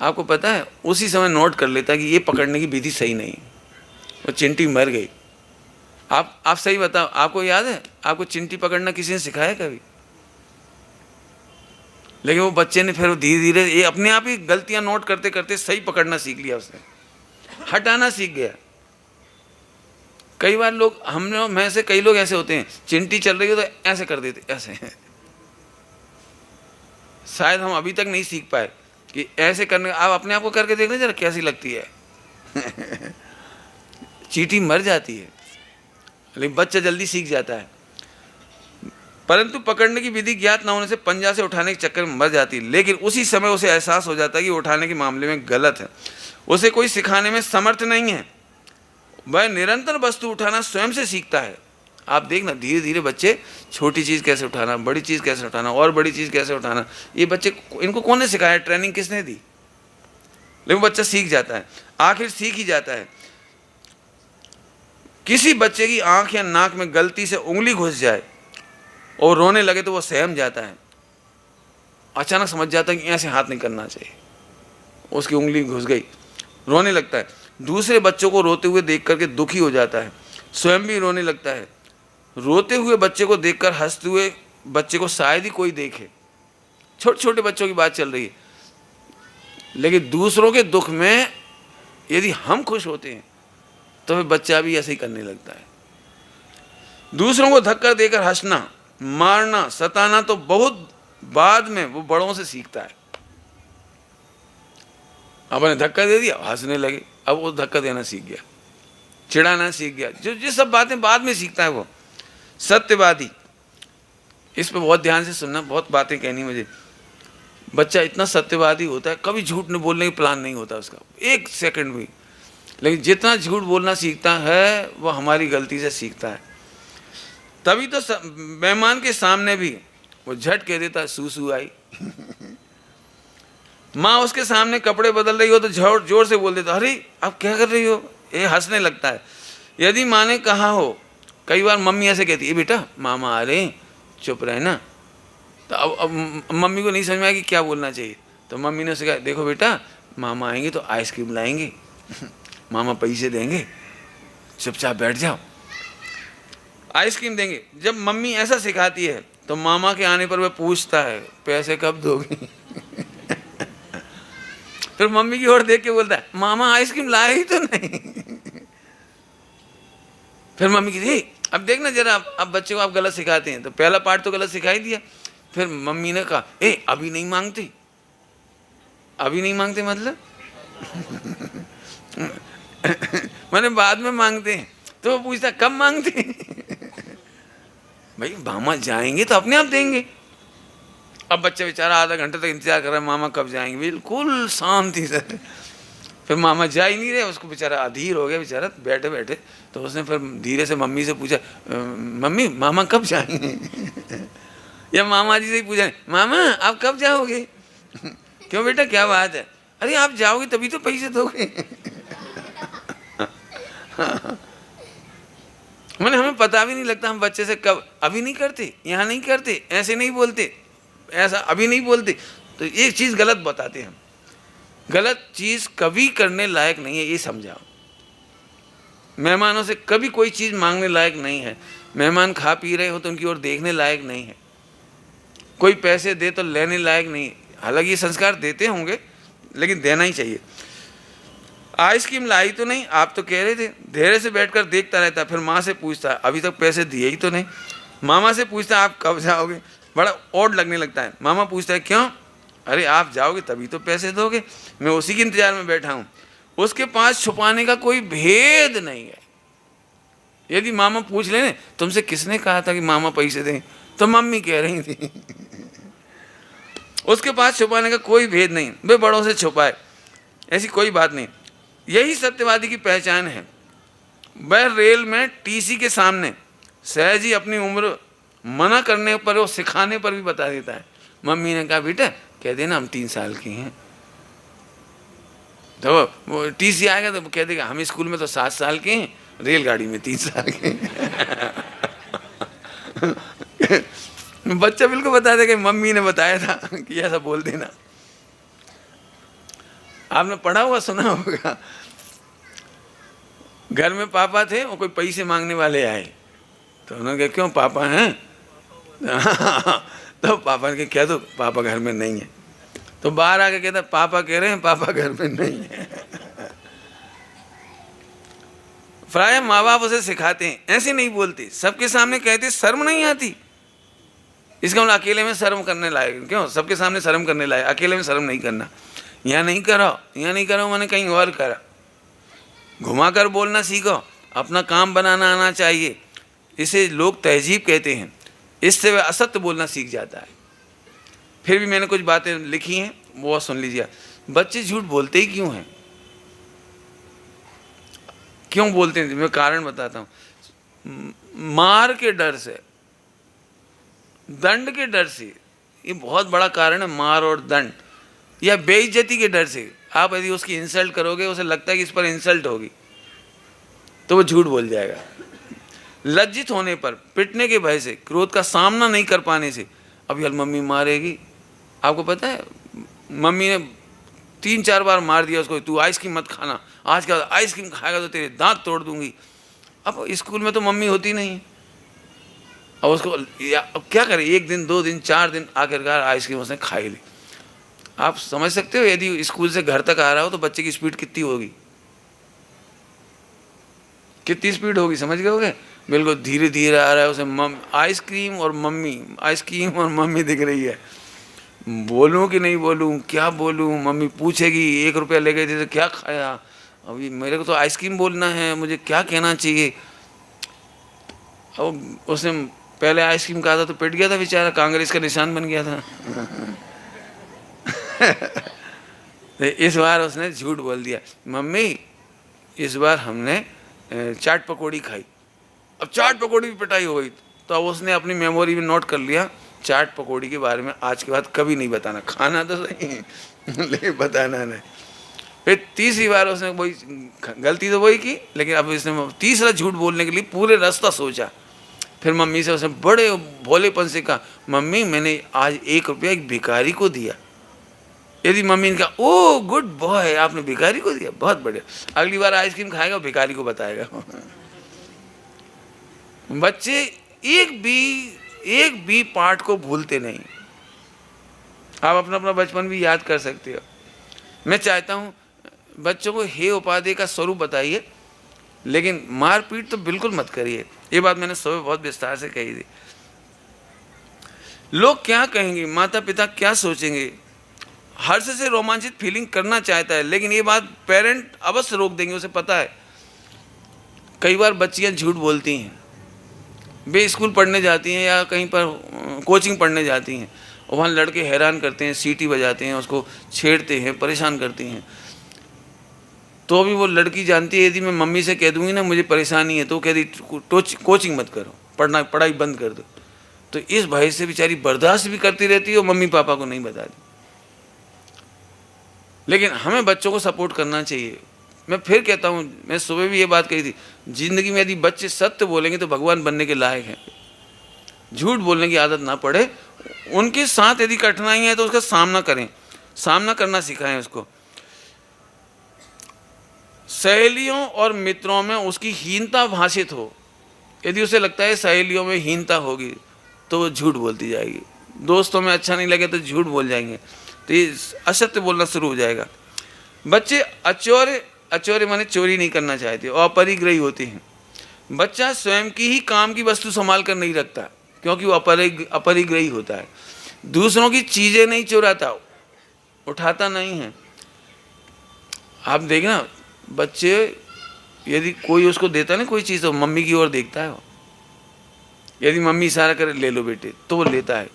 आपको पता है, उसी समय नोट कर लेता है कि ये पकड़ने की विधि सही नहीं, वो चिंटी मर गई। आप सही बताओ, आपको याद है आपको चिंटी पकड़ना किसी ने सिखाया कभी? लेकिन वो बच्चे ने फिर धीरे धीरे ये अपने आप ही गलतियां नोट करते करते सही पकड़ना सीख लिया, उसने हटाना सीख गया। कई बार लोग, हम में से कई लोग ऐसे होते हैं, चिंटी चल रही हो तो ऐसे कर देते, ऐसे शायद हम अभी तक नहीं सीख पाए कि ऐसे करने। आप अपने आप को करके देख लें जरा कैसी लगती है चींटी मर जाती है, लेकिन बच्चा जल्दी सीख जाता है। परंतु पकड़ने की विधि ज्ञात न होने से पंजा से उठाने के चक्कर में मर जाती है। लेकिन उसी समय उसे एहसास हो जाता है कि उठाने के मामले में गलत है, उसे कोई सिखाने में समर्थ नहीं है, वह निरंतर वस्तु उठाना स्वयं से सीखता है। आप देखना धीरे धीरे बच्चे छोटी चीज़ कैसे उठाना, बड़ी चीज़ कैसे उठाना, और बड़ी चीज़ कैसे उठाना, ये बच्चे, इनको कौन ने सिखाया, ट्रेनिंग किसने दी? लेकिन बच्चा सीख जाता है, आखिर सीख ही जाता है। किसी बच्चे की आंख या नाक में गलती से उंगली घुस जाए और रोने लगे तो वो सहम जाता है, अचानक समझ जाता है कि ऐसे हाथ नहीं करना चाहिए, उसकी उंगली घुस गई, रोने लगता है। दूसरे बच्चों को रोते हुए देख करके दुखी हो जाता है, स्वयं भी रोने लगता है। रोते हुए बच्चे को देखकर हंसते हुए बच्चे को शायद ही कोई देखे। छोटे छोटे बच्चों की बात चल रही है, लेकिन दूसरों के दुख में यदि हम खुश होते हैं तो फिर बच्चा भी ऐसे ही करने लगता है। दूसरों को धक्का देकर हंसना, मारना, सताना तो बहुत बाद में वो बड़ों से सीखता है। आपने धक्का दे दिया, हंसने लगे, अब वो धक्का देना सीख गया, चिढ़ाना सीख गया। जो सब बातें बाद में सीखता है वो। सत्यवादी, इस पे बहुत ध्यान से सुनना, बहुत बातें कहनी मुझे। बच्चा इतना सत्यवादी होता है, कभी झूठ नहीं बोलने का प्लान नहीं होता उसका, एक सेकंड भी। लेकिन जितना झूठ बोलना सीखता है वो हमारी गलती से सीखता है। तभी तो मेहमान के सामने भी वो झट कह देता है सूसू आई माँ उसके सामने कपड़े बदल रही हो तो जोर से बोल देता, अरे आप क्या कर रही हो, ये हंसने लगता है। यदि माँ ने कहा हो, कई बार मम्मी ऐसे कहती है, बेटा मामा आ रहे हैं, चुप रहे ना। तो अब मम्मी को नहीं समझ में आया कि क्या बोलना चाहिए, तो मम्मी ने उसे कहा, देखो बेटा मामा आएंगे तो आइसक्रीम लाएंगे मामा पैसे देंगे, चुपचाप बैठ जाओ, आइसक्रीम देंगे। जब मम्मी ऐसा सिखाती है तो मामा के आने पर वह पूछता है पैसे कब दोगे फिर मम्मी की ओर देख के बोलता है, मामा आइसक्रीम लाए ही तो नहीं फिर मम्मी की, अब देखना जरा, अब बच्चे को आप गलत सिखाते हैं। तो पहला पार्ट तो गलत सिखा ही दिया। फिर मम्मी ने कहा, अभी नहीं मांगते, अभी नहीं मांगते मतलब मैंने बाद में मांगते हैं। तो वो पूछता कब मांगते भाई मामा जाएंगे तो अपने आप देंगे। अब बच्चा बेचारा आधा घंटे तक इंतजार कर रहा है, मामा कब जाएंगे, बिल्कुल शांति से। फिर मामा जा ही नहीं रहे, उसको बेचारा अधीर हो गया बेचारा बैठे बैठे। तो उसने फिर धीरे से मम्मी से पूछा, मम्मी मामा कब जाएंगे या मामा जी से ही पूछा, मामा आप कब जाओगे क्यों बेटा क्या बात है, अरे आप जाओगे तभी तो पैसे दोगे मैंने हमें पता भी नहीं लगता हम बच्चे से कब, अभी नहीं करते, यहाँ नहीं करते, ऐसे नहीं बोलते, ऐसा अभी नहीं बोलते। तो एक चीज़ गलत बताते हैं हम, गलत चीज़ कभी करने लायक नहीं है, ये समझाओ। मेहमानों से कभी कोई चीज़ मांगने लायक नहीं है। मेहमान खा पी रहे हो तो उनकी ओर देखने लायक नहीं है। कोई पैसे दे तो लेने लायक नहीं है। हालांकि ये संस्कार देते होंगे लेकिन देना ही चाहिए। आइसक्रीम लाई तो नहीं, आप तो कह रहे थे। धैर्य से बैठकर देखता रहता, फिर माँ से पूछता अभी तक पैसे दिए ही तो नहीं। मामा से पूछता आप कब जाओगे, बड़ा ऑड लगने लगता है। मामा पूछता है क्यों, अरे आप जाओगे तभी तो पैसे दोगे, मैं उसी के इंतजार में बैठा हूँ। उसके पास छुपाने का कोई भेद नहीं है। यदि मामा पूछ लेने तुमसे किसने कहा था कि मामा पैसे दें, तो मम्मी कह रही थी। उसके पास छुपाने का कोई भेद नहीं, वे बड़ों से छुपाए, ऐसी कोई बात नहीं। यही सत्यवादी की पहचान है। वह रेल में टीसी के सामने सहज ही अपनी उम्र मना करने पर और सिखाने पर भी बता देता है। मम्मी ने कहा बेटा कह देना हम 3 साल के हैं, तो वो टीसी आएगा तो कह देगा हम स्कूल में तो 7 साल के हैं, रेलगाड़ी में 3 साल के हैं। बच्चा बिल्कुल बता देगा मम्मी ने बताया था कि ऐसा बोल देना। आपने पढ़ा होगा, सुना होगा, घर में पापा थे और कोई पैसे मांगने वाले आए, तो उन्होंने कहा क्यों पापा हैं? तो पापा ने क्या, तो पापा घर में नहीं है। तो बाहर आके कहता पापा कह रहे हैं पापा घर में नहीं है। प्राय माँ बाप उसे सिखाते हैं, ऐसे नहीं बोलते, सबके सामने कहते शर्म नहीं आती। इसका मतलब अकेले में शर्म करने लायक, क्यों सबके सामने शर्म करने लायक, अकेले में शर्म नहीं करना। यहाँ नहीं करो, यहाँ नहीं करो मैंने कहीं और करा। घुमा कर बोलना सीखो, अपना काम बनाना आना चाहिए, इसे लोग तहजीब कहते हैं। इससे वह असत्य बोलना सीख जाता है। फिर भी मैंने कुछ बातें लिखी हैं, वो सुन लीजिए। बच्चे झूठ बोलते ही क्यों हैं? क्यों बोलते हैं? मैं कारण बताता हूँ। मार के डर से, दंड के डर से, ये बहुत बड़ा कारण है, मार और दंड। या बेइज्जती के डर से, आप यदि उसकी इंसल्ट करोगे, उसे लगता है कि इस पर इंसल्ट होगी, तो वो झूठ बोल जाएगा। लज्जित होने पर, पिटने के भय से, क्रोध का सामना नहीं कर पाने से, अब यार मम्मी मारेगी। आपको पता है मम्मी ने 3-4 बार मार दिया उसको, तू आइसक्रीम मत खाना, आज के बाद आइसक्रीम खाएगा तो तेरे दांत तोड़ दूंगी। अब स्कूल में तो मम्मी होती नहीं है, अब उसको अब क्या करे, 1 दिन 2 दिन 4 दिन आखिरकार आइसक्रीम उसने खाई ली। आप समझ सकते हो यदि स्कूल से घर तक आ रहा हो तो बच्चे की स्पीड कितनी होगी, कितनी स्पीड होगी, समझ गए होगे? बिल्कुल धीरे धीरे आ रहा है, उसे आइसक्रीम और मम्मी दिख रही है। बोलूं कि नहीं बोलूं, क्या बोलूं? मम्मी पूछेगी 1 रुपया ले गए थे तो क्या खाया, अभी मेरे को तो आइसक्रीम बोलना है, मुझे क्या कहना चाहिए? अब उसने पहले आइसक्रीम कहा था तो पिट गया था बेचारा, कांग्रेस का निशान बन गया था। इस बार उसने झूठ बोल दिया, मम्मी इस बार हमने चाट पकौड़ी खाई। अब चाट पकौड़ी भी पिटाई हो गई, तो अब उसने अपनी मेमोरी में नोट कर लिया, चाट पकौड़ी के बारे में आज के बाद कभी नहीं बताना, खाना तो सही लेकिन बताना नहीं। फिर तीसरी बार उसने वही गलती तो वही की, लेकिन अब इसने तीसरा झूठ बोलने के लिए पूरे रास्ता सोचा। फिर मम्मी से उसने बड़े भोलेपन से कहा, मम्मी मैंने आज 1 रुपया एक भिखारी को दिया। यदि मम्मी ने कहा ओ गुड बॉय, आपने भिखारी को दिया, बहुत बढ़िया, अगली बार आइसक्रीम खाएगा भिखारी को बताएगा। बच्चे एक भी पार्ट को भूलते नहीं। आप अपना अपना बचपन भी याद कर सकते हो। मैं चाहता हूँ बच्चों को हे उपाधि का स्वरूप बताइए, लेकिन मारपीट तो बिल्कुल मत करिए। ये बात मैंने सुबह बहुत विस्तार से कही थी। लोग क्या कहेंगे, माता पिता क्या सोचेंगे, हर्ष से रोमांचित फीलिंग करना चाहता है, लेकिन ये बात पेरेंट अवश्य रोक देंगे, उसे पता है। कई बार बच्चियां झूठ बोलती हैं, वे स्कूल पढ़ने जाती हैं या कहीं पर कोचिंग पढ़ने जाती हैं, और वहाँ लड़के हैरान करते हैं, सीटी बजाते हैं, उसको छेड़ते हैं, परेशान करती हैं। तो अभी वो लड़की जानती है यदि मैं मम्मी से कह दूंगी ना मुझे परेशानी है, तो कह दी कोचिंग मत करो, पढ़ाई बंद कर दो। तो इस भय से बेचारी बर्दाश्त भी करती रहती है और मम्मी पापा को नहीं बताती। लेकिन हमें बच्चों को सपोर्ट करना चाहिए। मैं फिर कहता हूँ, मैं सुबह भी ये बात कही थी, जिंदगी में यदि बच्चे सत्य बोलेंगे तो भगवान बनने के लायक हैं। झूठ बोलने की आदत ना पड़े। उनके साथ यदि कठिनाई है तो उसका सामना करें, सामना करना सिखाएं उसको। सहेलियों और मित्रों में उसकी हीनता भाषित हो, यदि उसे लगता है सहेलियों में हीनता होगी तो वो झूठ बोलती जाएगी, दोस्तों में अच्छा नहीं लगे तो झूठ बोल जाएंगे, तो ये असत्य बोलना शुरू हो जाएगा। बच्चे अचौर्य माने चोरी नहीं करना चाहते और अपरिग्रही होते हैं। बच्चा स्वयं की ही काम की वस्तु संभाल कर नहीं रखता क्योंकि वो अपरिग्रही होता है। दूसरों की चीज़ें नहीं चुराता, उठाता नहीं है। आप देखना बच्चे यदि कोई उसको देता है ना कोई चीज़, तो मम्मी की ओर देखता है वो। यदि मम्मी इशारा करे ले लो बेटे, तो वो लेता है।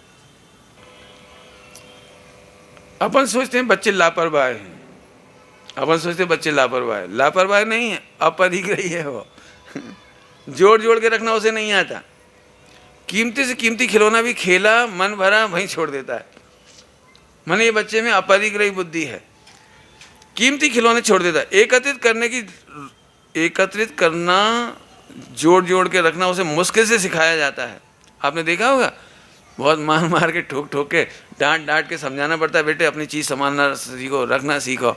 अपन सोचते हैं बच्चे लापरवाह हैं, अपन सोचते हैं बच्चे लापरवाह है। लापरवाह नहीं है, अपरिग्रही है वो। जोड़ जोड़ के रखना उसे नहीं आता। कीमती से कीमती खिलौना भी खेला, मन भरा, वहीं छोड़ देता है। माने ये बच्चे में अपरिग्रही बुद्धि है, कीमती खिलौने छोड़ देता है। एकत्रित करना, जोड़ जोड़ के रखना उसे मुश्किल से सिखाया जाता है। आपने देखा होगा, बहुत मार मार के, ठोक ठोक के, डांट डांट के समझाना पड़ता है, बेटे अपनी चीज़ संभालना सीखो, रखना सीखो।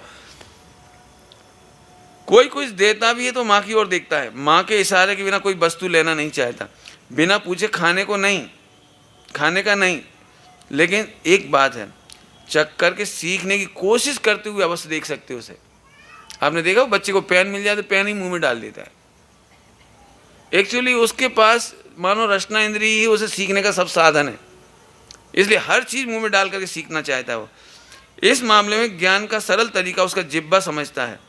कोई कुछ देता भी है तो माँ की ओर देखता है, माँ के इशारे के बिना कोई वस्तु लेना नहीं चाहता, बिना पूछे खाने का नहीं। लेकिन एक बात है, चख करके सीखने की कोशिश करते हुए अवश्य देख सकते हो उसे। आपने देखा हो, बच्चे को पेन मिल जाए तो पेन ही मुंह में डाल देता है। एक्चुअली उसके पास मानो रचना इंद्री ही उसे सीखने का सब साधन है, इसलिए हर चीज़ मुंह में डाल करके सीखना चाहता है वो। इस मामले में ज्ञान का सरल तरीका उसका जिह्वा समझता है,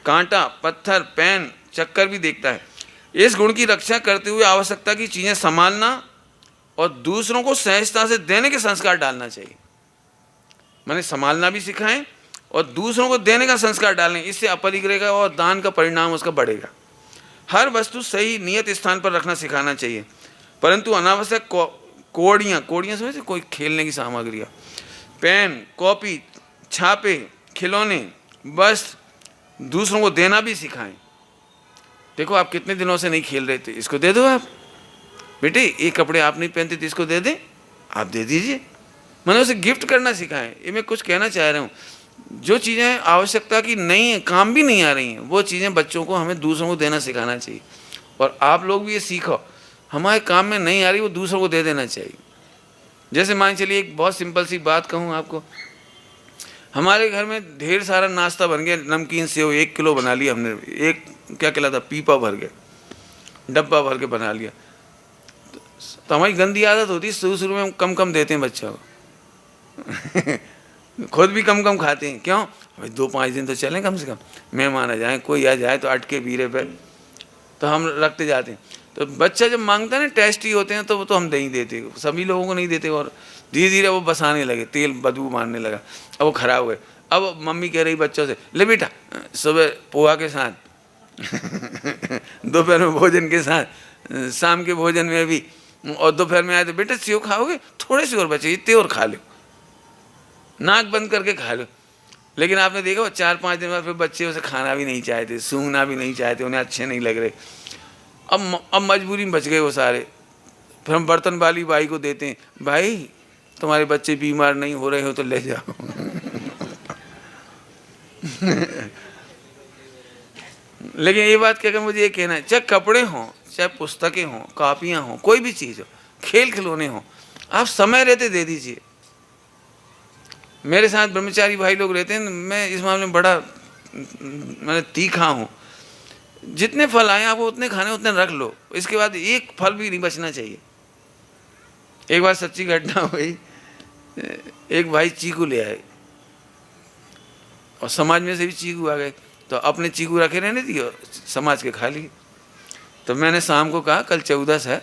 कांटा, पत्थर, पेन, चक्कर भी देखता है। इस गुण की रक्षा करते हुए आवश्यकता की चीज़ें संभालना और दूसरों को सहजता से देने के संस्कार डालना चाहिए। माने संभालना भी सिखाएं और दूसरों को देने का संस्कार डालें, इससे अपरिग्रह का और दान का परिणाम उसका बढ़ेगा। हर वस्तु सही नियत स्थान पर रखना सिखाना चाहिए, परंतु अनावश्यक कोड़ियाँ समझे, कोई खेलने की सामग्रियाँ, पेन, कॉपी, छापे, खिलौने, बस दूसरों को देना भी सिखाएं। देखो आप कितने दिनों से नहीं खेल रहे थे, इसको दे दो आप, बेटे ये कपड़े आप नहीं पहनते थे, इसको दे दें, आप दे दीजिए। मैंने उसे गिफ्ट करना सिखाएं। ये मैं कुछ कहना चाह रहा हूँ, जो चीज़ें आवश्यकता की नहीं है, काम भी नहीं आ रही हैं, वो चीज़ें बच्चों को हमें दूसरों को देना सिखाना चाहिए। और आप लोग भी ये सीखो, हमारे काम में नहीं आ रही वो दूसरों को दे देना चाहिए। जैसे मान चलिए एक बहुत सिंपल सी बात कहूँ आपको, हमारे घर में ढेर सारा नाश्ता बन गया, नमकीन सेव 1 किलो बना लिया हमने, एक क्या कहलाता पीपा भर के, डब्बा भर के बना लिया। तो हमारी गंदी आदत होती है, शुरू में हम कम कम देते हैं बच्चों को। खुद भी कम कम खाते हैं। क्यों भाई, 2-5 दिन तो चलें कम से कम, मेहमान आ जाए, कोई आ जाए तो अटके बीरे पे, तो हम रखते जाते हैं। तो बच्चा जब मांगता है ना, टेस्टी होते हैं, तो वो तो हम नहीं देते, सभी लोगों को नहीं देते। और धीरे धीरे वो बसाने लगे, तेल बदबू मारने लगा, अब वो खराब हो गए। अब मम्मी कह रही बच्चों से, ले बेटा सुबह पोहा के साथ, दोपहर में भोजन के साथ, शाम के भोजन में भी, और दोपहर में आए तो बेटा सेव खाओगे, थोड़े से और बचे, इतने और खा लो, नाक बंद करके खा लो। लेकिन आपने देखा वो 4-5 दिन बाद फिर बच्चे उसे खाना भी नहीं चाहते, सूंघना भी नहीं चाहते, उन्हें अच्छे नहीं लग रहे। अब मजबूरी में बच गए वो सारे। फिर हम बर्तन वाली बाई को देते हैं, भाई तुम्हारे बच्चे बीमार नहीं हो रहे हो तो ले जाओ। लेकिन ये बात कहकर मुझे ये कहना है, चाहे कपड़े हों, चाहे पुस्तकें हों, कापियाँ हों, कोई भी चीज़ हो, खेल खिलौने हों, आप समय रहते दे दीजिए। मेरे साथ ब्रह्मचारी भाई लोग रहते हैं, मैं इस मामले में बड़ा मैंने तीखा हूँ। जितने फल आए आपको उतने खाने, उतने रख लो, इसके बाद एक फल भी नहीं बचना चाहिए। एक बार सच्ची घटना हुई, एक भाई चीकू ले आए और समाज में से भी चीकू आ गए, तो अपने चीकू रखे रहने दिए, समाज के खा लिए। तो मैंने शाम को कहा कल 14 है,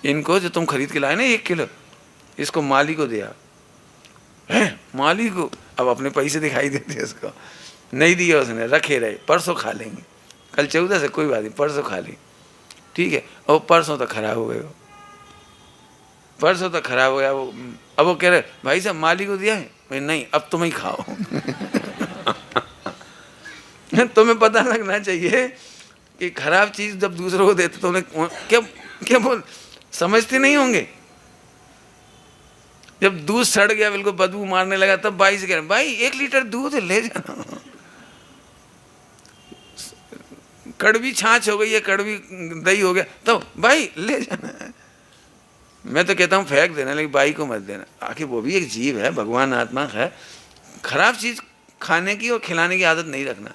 इनको जो तुम खरीद के लाए ना 1 किलो, इसको माली को दिया है। माली को अब अपने पैसे दिखाई देते, उसको नहीं दिया उसने, रखे रहे, परसों खा लेंगे, कल 14 है कोई बात नहीं, परसों खा लेंगे, ठीक है। और परसों तक खराब हो गए वो, परसों तक खराब हो गया वो। अब वो कह रहे भाई साहब माली को दिया है, भाई नहीं अब तुम ही खाओ। तुम्हें पता लगना चाहिए कि खराब चीज़ जब दूसरों को देते तो उन्हें क्या बोल समझते नहीं होंगे। जब दूध सड़ गया, बिल्कुल बदबू मारने लगा, तब भाई से कह रहे भाई 1 लीटर दूध ले जाना, कड़वी छाछ हो गई है, कड़वी दही हो गया, तो भाई ले जाना। मैं तो कहता हूँ फेंक देना, लेकिन भाई को मत देना, आखिर वो भी एक जीव है, भगवान आत्मा है। खराब चीज़ खाने की और खिलाने की आदत नहीं रखना।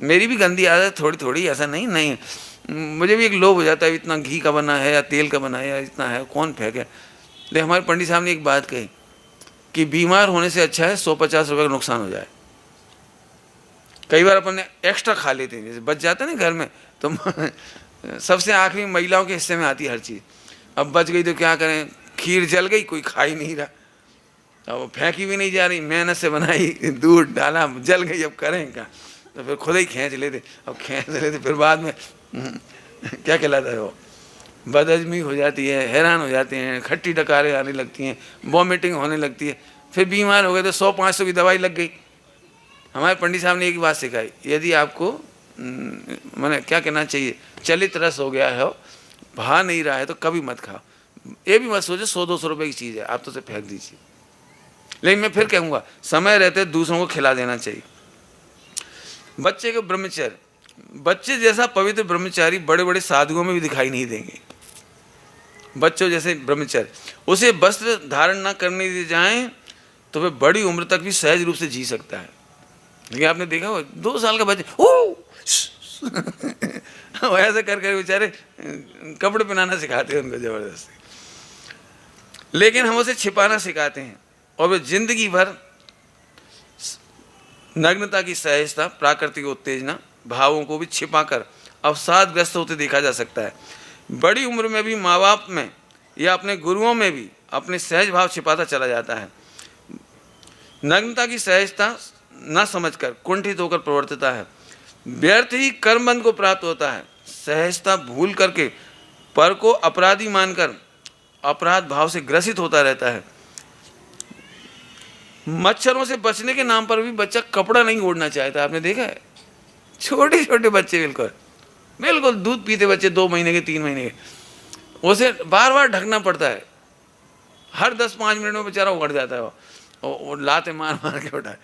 मेरी भी गंदी आदत थोड़ी थोड़ी, ऐसा नहीं, मुझे भी एक लोभ हो जाता है, इतना घी का बना है या तेल का बना है या इतना है, कौन फेंके। लेकिन हमारे पंडित साहब ने एक बात कही कि बीमार होने से अच्छा है 150 रुपये का नुकसान हो जाए। कई बार अपन ने एक्स्ट्रा खा लेते हैं, जैसे बच जाता है ना घर में, तो सबसे आखिरी महिलाओं के हिस्से में आती है हर चीज़। अब बच गई तो क्या करें, खीर जल गई, कोई खा ही नहीं रहा, अब फेंकी भी नहीं जा रही, मेहनत से बनाई, दूध डाला, जल गई, अब करें क्या, तो फिर खुद ही खींच लेते। अब खींच लेते फिर बाद में क्या कहलाता है वो, बदहजमी हो जाती है, हैरान हो जाते हैं, खट्टी डकारें आने लगती हैं, वॉमिटिंग होने लगती है, फिर बीमार हो गए तो 100-500 की दवाई लग गई। हमारे पंडित साहब ने एक बात सिखाई, यदि आपको मैंने क्या कहना चाहिए, चलित रस हो गया है, भा नहीं रहा है, तो कभी मत खाओ। ये भी मत सोचो 100-200 रुपये की चीज़ है, आप तो उसे फेंक दीजिए। लेकिन मैं फिर कहूँगा, समय रहते दूसरों को खिला देना चाहिए। बच्चे के ब्रह्मचर्य, बच्चे जैसा पवित्र ब्रह्मचारी बड़े बड़े साधुओं में भी दिखाई नहीं देंगे। बच्चों जैसे ब्रह्मचर्य, उसे वस्त्र धारण न करने दिए जाएं तो वह बड़ी उम्र तक भी सहज रूप से जी सकता है। लेकिन आपने देखा हो 2 साल का बच्चे ऐसे कर कर बेचारे कपड़े पहनाना सिखाते हैं उनको जबरदस्ती, लेकिन हम उसे छिपाना सिखाते हैं, और वे जिंदगी भर नग्नता की सहजता, प्राकृतिक उत्तेजना, भावों को भी छिपाकर अवसादग्रस्त होते देखा जा सकता है। बड़ी उम्र में भी माँ बाप में या अपने गुरुओं में भी अपने सहज भाव छिपाता चला जाता है। नग्नता की सहजता न समझकर कुंठित होकर प्रवर्तिता है, व्यर्थ ही कर्मबंध को प्राप्त होता है। सहजता भूल करके पर को अपराधी मानकर अपराध भाव से ग्रसित होता रहता है। मच्छरों से बचने के नाम पर भी बच्चा कपड़ा नहीं ओढ़ना चाहता, आपने देखा है, छोटे छोटे बच्चे बिल्कुल बिल्कुल दूध पीते बच्चे 2 महीने के 3 महीने के, उसे बार बार ढकना पड़ता है, हर 10-5 मिनट में बेचारा उगड़ जाता है वो लाते मार मार के उठाए।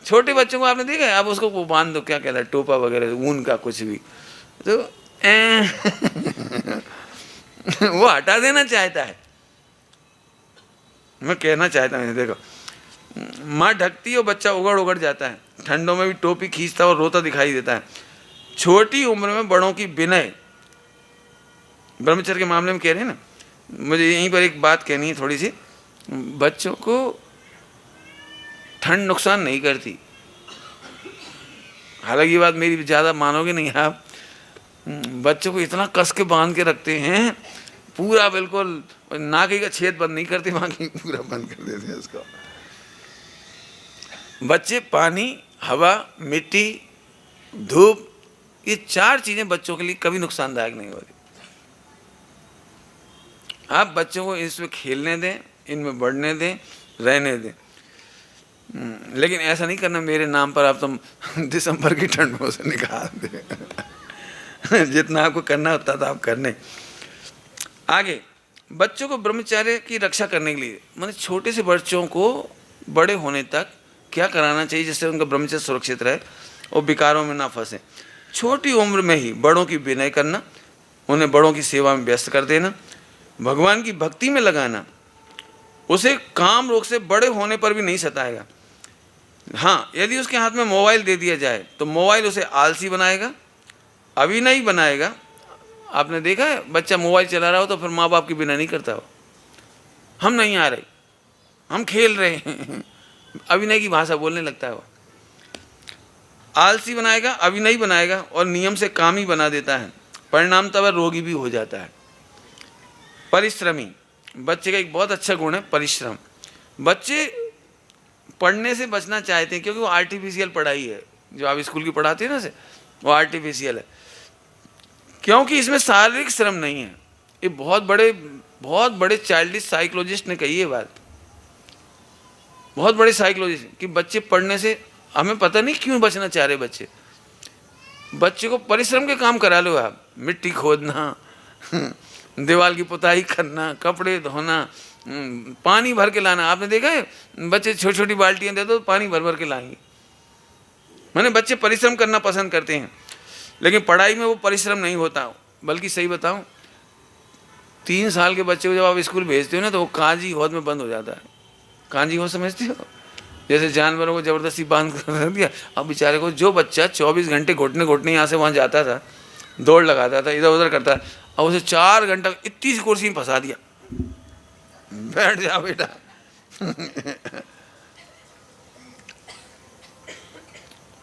छोटे बच्चों को आपने देखा है, आप उसको वो बांध दो, क्या कहता है, टोपा वगैरह ऊन का कुछ भी, तो वो हटा देना चाहता है। मैं कहना चाहता हूँ, देखो माँ ढकती है और बच्चा उगड़ उगड़ जाता है, ठंडों में भी टोपी खींचता और रोता दिखाई देता है। छोटी उम्र में बड़ों की विनय, ब्रह्मचर्य के मामले में कह रहे हैं ना, मुझे यहीं पर एक बात कहनी है थोड़ी सी। बच्चों को ठंड नुकसान नहीं करती, हालांकि ये बात मेरी ज़्यादा मानोगे नहीं आप, बच्चों को इतना कस के बांध के रखते हैं, पूरा बिल्कुल नाक का छेद बंद नहीं करते, बाकी पूरा बंद कर देते हैं उसको। बच्चे पानी, हवा, मिट्टी, धूप, ये 4 चीज़ें बच्चों के लिए कभी नुकसानदायक नहीं होती। आप बच्चों को इसमें खेलने दें, इनमें बढ़ने दें, रहने दें, लेकिन ऐसा नहीं करना मेरे नाम पर आप तुम दिसंबर की ठंड में उसे निकाल दें। जितना आपको करना होता था आप करने। आगे बच्चों को ब्रह्मचर्य की रक्षा करने के लिए, मतलब छोटे से बच्चों को बड़े होने तक क्या कराना चाहिए जिससे उनका ब्रह्मचर्य सुरक्षित रहे और विकारों में ना फंसे। छोटी उम्र में ही बड़ों की विनय करना, उन्हें बड़ों की सेवा में व्यस्त कर देना, भगवान की भक्ति में लगाना, उसे काम रोग से बड़े होने पर भी नहीं सताएगा। हाँ, यदि उसके हाथ में मोबाइल दे दिया जाए तो मोबाइल उसे आलसी बनाएगा, अभिनयी बनाएगा। आपने देखा है बच्चा मोबाइल चला रहा हो तो फिर माँ बाप की बिना नहीं करता हो, हम नहीं आ रहे, हम खेल रहे हैं, अभिनय की भाषा बोलने लगता है वो। आलसी बनाएगा, अभिनयी बनाएगा और नियम से काम ही बना देता है, परिणामतः वह रोगी भी हो जाता है। परिश्रमी, बच्चे का एक बहुत अच्छा गुण है परिश्रम। बच्चे पढ़ने से बचना चाहते हैं क्योंकि वो आर्टिफिशियल पढ़ाई है, जो आप स्कूल की पढ़ाते हैं ना से, वो आर्टिफिशियल है, क्योंकि इसमें शारीरिक श्रम नहीं है। ये बहुत बड़े चाइल्डिश साइकोलॉजिस्ट ने कही है बात, बहुत बड़े साइकोलॉजिस्ट, कि बच्चे पढ़ने से, हमें पता नहीं क्यों बचना चाह रहे बच्चे। बच्चे को परिश्रम के काम करा लो आप, मिट्टी खोदना, दीवार की पुताई करना, कपड़े धोना, पानी भर के लाना। आपने देखा है बच्चे छोटी छोटी बाल्टियां दे दो पानी भर भर के लाएंगे। मैंने बच्चे परिश्रम करना पसंद करते हैं, लेकिन पढ़ाई में वो परिश्रम नहीं होता। बल्कि सही बताऊं, 3 साल के बच्चे को जब आप स्कूल भेजते हो ना तो वो कांजी हौद में बंद हो जाता है। कांजी हौद समझते हो, जैसे जानवरों को ज़बरदस्ती बांध कर दिया। अब बेचारे को जो बच्चा 24 घंटे घुटने यहाँ से वहाँ जाता था, दौड़ लगाता था, इधर उधर करता, अब उसे 4 घंटा इतनी सी कुर्सी में फंसा दिया, बैठ जा बेटा।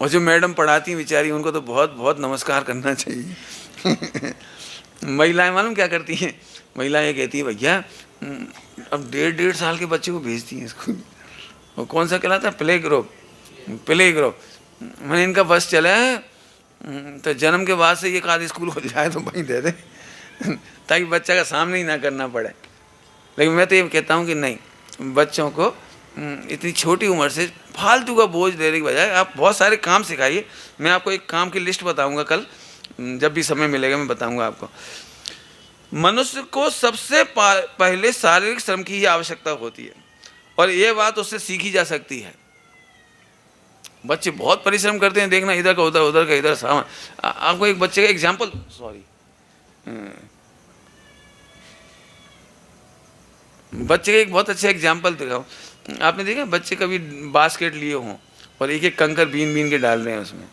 और जो मैडम पढ़ाती हैं बेचारी, उनको तो बहुत बहुत नमस्कार करना चाहिए। महिलाएं मालूम क्या करती हैं, महिलाएं ये कहती है भैया अब 1.5 साल के बच्चे को भेजती हैं स्कूल, और कौन सा कहलाता है, प्ले ग्रुप। प्ले ग्रुप मैंने इनका बस चला है तो जन्म के बाद से ये आध स्कूल हो जाए तो वहीं दे दे, ताकि बच्चा का सामने ही ना करना पड़े। लेकिन मैं तो ये कहता हूँ कि नहीं, बच्चों को इतनी छोटी उम्र से फालतू का बोझ देने की बजाय आप बहुत सारे काम सिखाइए। मैं आपको एक काम की लिस्ट बताऊंगा कल, जब भी समय मिलेगा मैं बताऊंगा आपको। मनुष्य को सबसे पहले शारीरिक श्रम की ही आवश्यकता होती है, और ये बात उससे सीखी जा सकती है। बच्चे बहुत परिश्रम करते हैं, देखना इधर का उधर, उधर का इधर, सामान। आपको एक बच्चे का एग्जाम्पल, सॉरी, बच्चे का एक बहुत अच्छा एग्जाम्पल दिखाओ। आपने देखा बच्चे कभी बास्केट लिए हों और एक एक कंकर बीन बीन के डाल रहे हैं, उसमें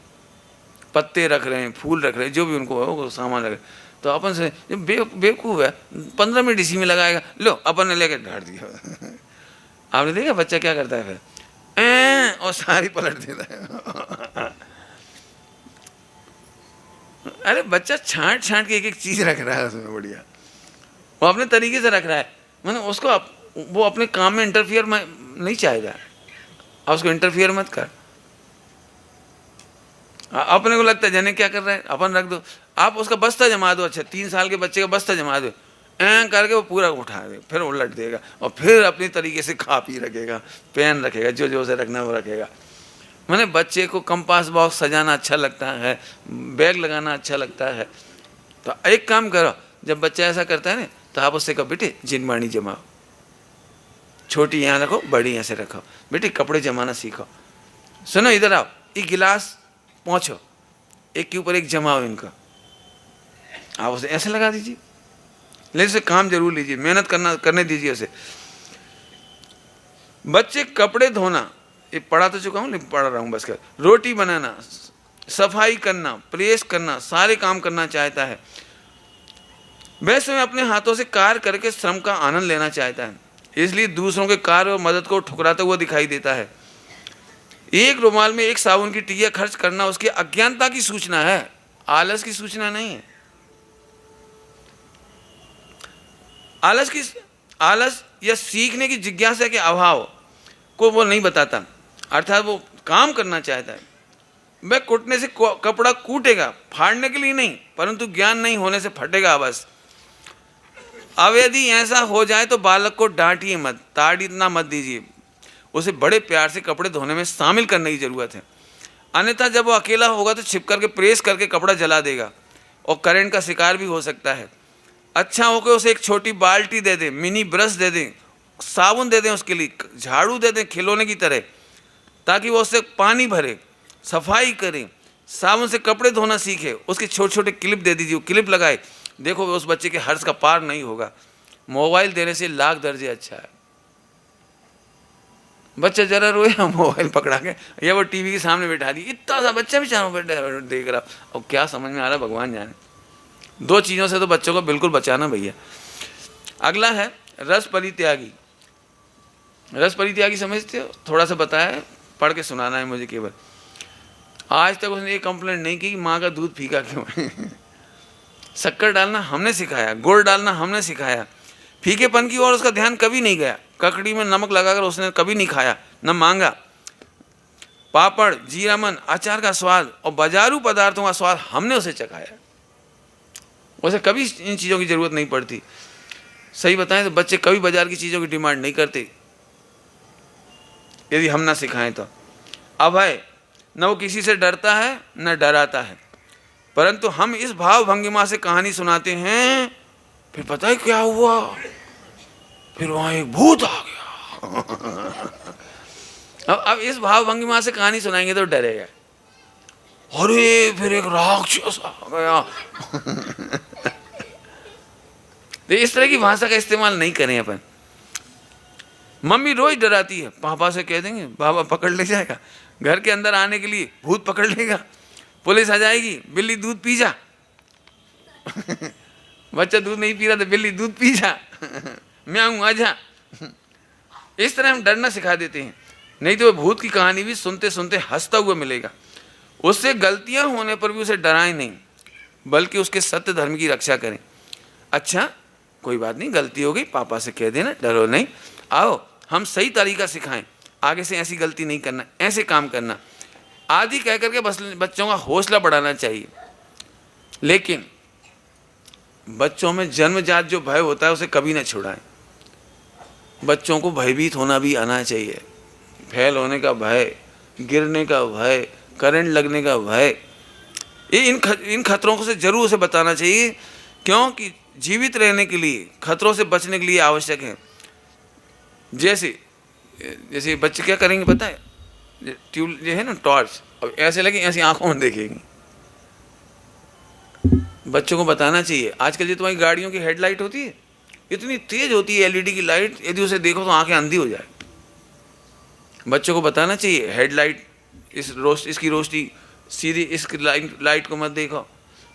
पत्ते रख रहे हैं, फूल रख रहे हैं, जो भी उनको है वो सामान रख रहे हैं। तो अपन से बेवकूफ़ है, 15 मिनट इसी में लगाएगा, लो अपन ने लेकर ढाड़ दिया। आपने देखा बच्चा क्या करता है फिर, और सारी पलट देता है। अरे बच्चा छांट छांट के एक एक चीज रख रहा है उसमें, बढ़िया, वो अपने तरीके से रख रहा है। मैंने उसको वो अपने काम में इंटरफियर में नहीं चाहेगा, आप उसको इंटरफियर मत कर। अपने को लगता है जने क्या कर रहा है, अपन रख दो। आप उसका बस्ता जमा दो, अच्छा 3 साल के बच्चे का बस्ता जमा दो, करके वो पूरा उठा दे, फिर उलट देगा और फिर अपनी तरीके से खा पी रखेगा, पेन रखेगा, जो जो से रखना वो रखेगा। मैंने बच्चे को कंपास बॉक्स सजाना अच्छा लगता है, बैग लगाना अच्छा लगता है, तो एक काम करो, जब बच्चा ऐसा करता है ना तो आप उससे कहो बेटे जिनवाणी जमाओ, छोटी यहाँ रखो, बड़ी यहाँ से रखो, बेटे कपड़े जमाना सीखो, सुनो इधर आओ, ये गिलास पहुँचो, एक के ऊपर एक जमाओ इनका, आप उसे ऐसे लगा दीजिए। लेकिन उसे काम जरूर लीजिए, मेहनत करने दीजिए उसे। बच्चे कपड़े धोना, ये पढ़ा तो चुका हूँ लेकिन पढ़ रहा हूँ बस कर, रोटी बनाना, सफाई करना, प्रेस करना, सारे काम करना चाहता है। वह स्वयं अपने हाथों से कार्य करके श्रम का आनंद लेना चाहता है, इसलिए दूसरों के कार्य और मदद को ठुकराता हुआ दिखाई देता है। एक रुमाल में एक साबुन की टिकिया खर्च करना उसकी अज्ञानता की सूचना है, आलस की सूचना नहीं है। आलस या सीखने की जिज्ञासा के अभाव को वो नहीं बताता, अर्थात वो काम करना चाहता है। वह कुटने से कपड़ा कूटेगा, फाड़ने के लिए नहीं, परंतु ज्ञान नहीं होने से फटेगा बस। अब यदि ऐसा हो जाए तो बालक को डांटिए मत, ताड़ना मत दीजिए, उसे बड़े प्यार से कपड़े धोने में शामिल करने की जरूरत है। अन्यथा जब वो अकेला होगा तो छिप करके प्रेस करके कपड़ा जला देगा और करंट का शिकार भी हो सकता है। अच्छा हो के उसे एक छोटी बाल्टी दे दें, मिनी ब्रश दे दें, साबुन दे दें, उसके लिए झाड़ू दे दें खिलौने की तरह, ताकि वो उससे पानी भरे, सफाई करे, साबुन से कपड़े धोना सीखे। उसके छोटे छोटे क्लिप दे दीजिए, क्लिप लगाए, देखो उस बच्चे के हर्ष का पार नहीं होगा। मोबाइल देने से लाख दर्जे अच्छा है। बच्चा जरा रोए, मोबाइल पकड़ा के या वो टीवी के सामने बैठा दी, इतना सा बच्चा भी चारों पर देख रहा, और क्या समझ में आ रहा भगवान जाने। 2 चीज़ों से तो बच्चों को बिल्कुल बचाना भैया। अगला है रस परित्यागी। रस परित्यागी समझते हो, थोड़ा सा बताया, पढ़ के सुनाना है मुझे केवल। आज तक उसने ये कंप्लेंट नहीं की कि माँ का दूध फीका क्यों है। शक्कर डालना हमने सिखाया, गुड़ डालना हमने सिखाया, फीकेपन की ओर उसका ध्यान कभी नहीं गया। ककड़ी में नमक लगाकर उसने कभी नहीं खाया, न मांगा। पापड़, जीरामन, अचार का स्वाद और बाजारू पदार्थों का स्वाद हमने उसे चखाया। उसे कभी इन चीज़ों की ज़रूरत नहीं पड़ती। सही बताएं तो बच्चे कभी बाजार की चीज़ों की डिमांड नहीं करते यदि हम ना सिखाएं तो। अभय, न वो किसी से डरता है न डराता है, परंतु हम इस भाव भंगिमा से कहानी सुनाते हैं, फिर पता है क्या हुआ, फिर वहाँ एक भूत आ गया। अब इस भाव भंगिमा से कहानी सुनाएंगे तो डरेगा, अरे फिर एक राक्षस आ गया। तो इस तरह की भाषा का इस्तेमाल नहीं करें अपन। मम्मी रोज डराती है, पापा से कह देंगे बाबा पकड़ ले जाएगा, घर के अंदर आने के लिए भूत पकड़ लेगा, पुलिस आ जाएगी, बिल्ली दूध पी जा। बच्चा दूध नहीं पी रहा तो बिल्ली दूध पी जा, म्याऊं आ जा। इस तरह हम डरना सिखा देते हैं, नहीं तो भूत की कहानी भी सुनते सुनते हंसता हुआ मिलेगा। उससे गलतियां होने पर भी उसे डराएं नहीं, बल्कि उसके सत्य धर्म की रक्षा करें। अच्छा कोई बात नहीं, गलती हो गई, पापा से कह देना, डरो नहीं, आओ हम सही तरीका सिखाएं, आगे से ऐसी गलती नहीं करना, ऐसे काम करना आदि कह करके बस बच्चों का हौसला बढ़ाना चाहिए। लेकिन बच्चों में जन्मजात जो भय होता है उसे कभी ना छुड़ाएं। बच्चों को भयभीत होना भी आना चाहिए। फेल होने का भय, गिरने का भय, करंट लगने का भय, ये इन खतरों को से जरूर उसे बताना चाहिए, क्योंकि जीवित रहने के लिए, खतरों से बचने के लिए आवश्यक है। जैसे बच्चे क्या करेंगे पता है, ट्यूब जो है ना, टॉर्च, अब ऐसे लगे ऐसी आंखों में देखेंगे। बच्चों को बताना चाहिए, आजकल जो तुम्हारी गाड़ियों की हेडलाइट होती है इतनी तेज होती है, एलईडी की लाइट, यदि उसे देखो तो आंखें अंधी हो जाए। बच्चों को बताना चाहिए हेडलाइट, इसकी रोशनी सीधी, इस लाइट को मत देखो,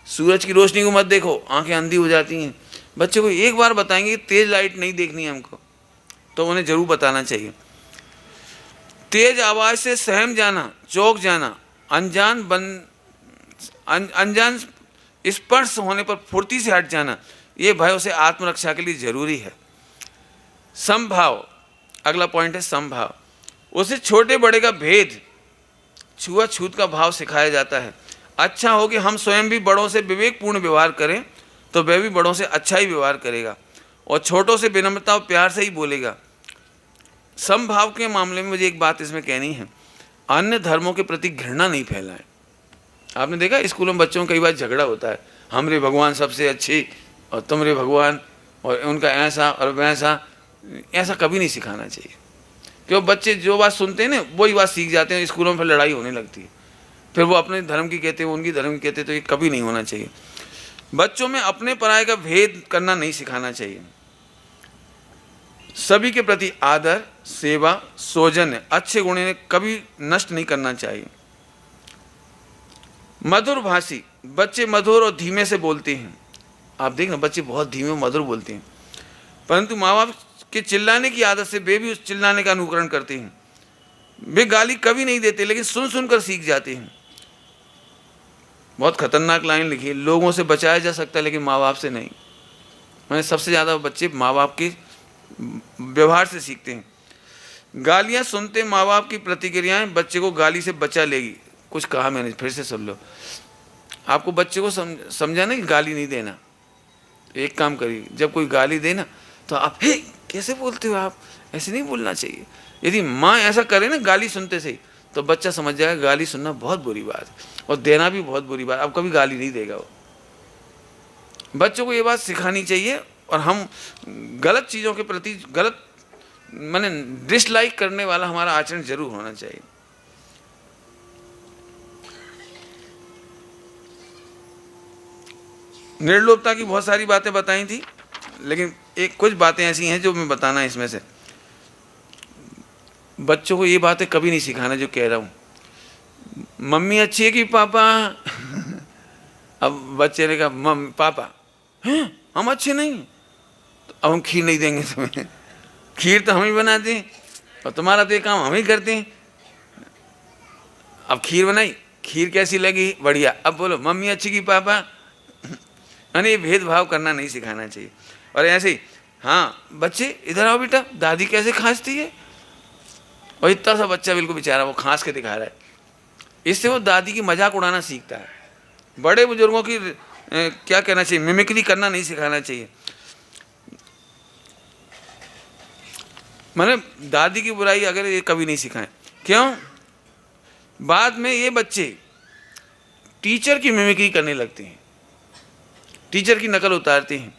सूरज की रोशनी को मत देखो, आंखें अंधी हो जाती हैं। बच्चे को एक बार बताएंगे तेज लाइट नहीं देखनी है हमको, तो उन्हें जरूर बताना चाहिए। तेज आवाज से सहम जाना, चौंक जाना, अनजान स्पर्श होने पर फुर्ती से हट जाना, ये भय उसे आत्मरक्षा के लिए जरूरी है। समभाव, अगला पॉइंट है समभाव। उसे छोटे बड़े का भेद, छुआछूत का भाव सिखाया जाता है। अच्छा हो कि हम स्वयं भी बड़ों से विवेकपूर्ण व्यवहार करें, तो वह भी बड़ों से अच्छा ही व्यवहार करेगा और छोटों से विनम्रता और प्यार से ही बोलेगा। समभाव के मामले में मुझे एक बात इसमें कहनी है, अन्य धर्मों के प्रति घृणा नहीं फैलाएं। आपने देखा स्कूलों में बच्चों में कई बार झगड़ा होता है, हमरे भगवान सबसे अच्छे और तुमरे भगवान और उनका ऐसा और वैसा, ऐसा कभी नहीं सिखाना चाहिए। क्यों, बच्चे जो बात सुनते हैं ना वही बात सीख जाते हैं, स्कूलों में फिर लड़ाई होने लगती है, फिर वो अपने धर्म की कहते हैं, उनकी धर्म की कहते हैं, तो ये कभी नहीं होना चाहिए। बच्चों में अपने पराये का भेद करना नहीं सिखाना चाहिए। सभी के प्रति आदर, सेवा, सौजन्य, अच्छे गुण इन्हें कभी नष्ट नहीं करना चाहिए। मधुर भाषी, बच्चे मधुर और धीमे से बोलते हैं। आप देखना बच्चे बहुत धीमे और मधुर बोलते हैं, परंतु माँ बाप के चिल्लाने की आदत से वे भी उस चिल्लाने का अनुकरण करते हैं। वे गाली कभी नहीं देते, लेकिन सुन सुनकर सीख जाते हैं। बहुत खतरनाक लाइन लिखी है, लोगों से बचाया जा सकता है लेकिन माँ बाप से नहीं। मैंने सबसे ज़्यादा बच्चे माँ बाप के व्यवहार से सीखते हैं। गालियाँ सुनते माँ बाप की प्रतिक्रियाएं बच्चे को गाली से बचा लेगी। कुछ कहा मैंने, फिर से सुन लो। आपको बच्चे को समझा ना कि गाली नहीं देना, एक काम करिए, जब कोई गाली देना तो आप हे कैसे बोलते हो, आप ऐसे नहीं बोलना चाहिए। यदि माँ ऐसा करे ना गाली सुनते से ही, तो बच्चा समझ जाएगा गाली सुनना बहुत बुरी बात है और देना भी बहुत बुरी बात। अब कभी गाली नहीं देगा वो। बच्चों को ये बात सिखानी चाहिए। और हम गलत चीज़ों के प्रति गलत माने डिसलाइक करने वाला हमारा आचरण जरूर होना चाहिए। निर्लोभता की बहुत सारी बातें बताई थी, लेकिन एक कुछ बातें ऐसी हैं जो मैं बताना है इसमें से। बच्चों को ये बातें कभी नहीं सिखाना जो कह रहा हूँ, मम्मी अच्छी है कि पापा। अब बच्चे ने कहा मम्मी पापा हैं, हम अच्छे नहीं, तो अब हम खीर नहीं देंगे तुम्हें। खीर तो हम ही बनाते हैं और तुम्हारा तो ये काम हम ही करते हैं। अब खीर बनाई, खीर कैसी लगी, बढ़िया, अब बोलो मम्मी अच्छी की पापा। यानी भेदभाव करना नहीं सिखाना चाहिए। और ऐसे ही हाँ बच्चे इधर आओ बेटा, दादी कैसे खांसती है, और इतना सा बच्चा बिल्कुल बेचारा वो खांस के दिखा रहा है। इससे वो दादी की मजाक उड़ाना सीखता है। बड़े बुजुर्गों की क्या कहना चाहिए, मिमिक्री करना नहीं सिखाना चाहिए। मैंने दादी की बुराई अगर ये कभी नहीं सिखाएं। क्यों, बाद में ये बच्चे टीचर की मिमिक्री करने लगते हैं, टीचर की नकल उतारते हैं।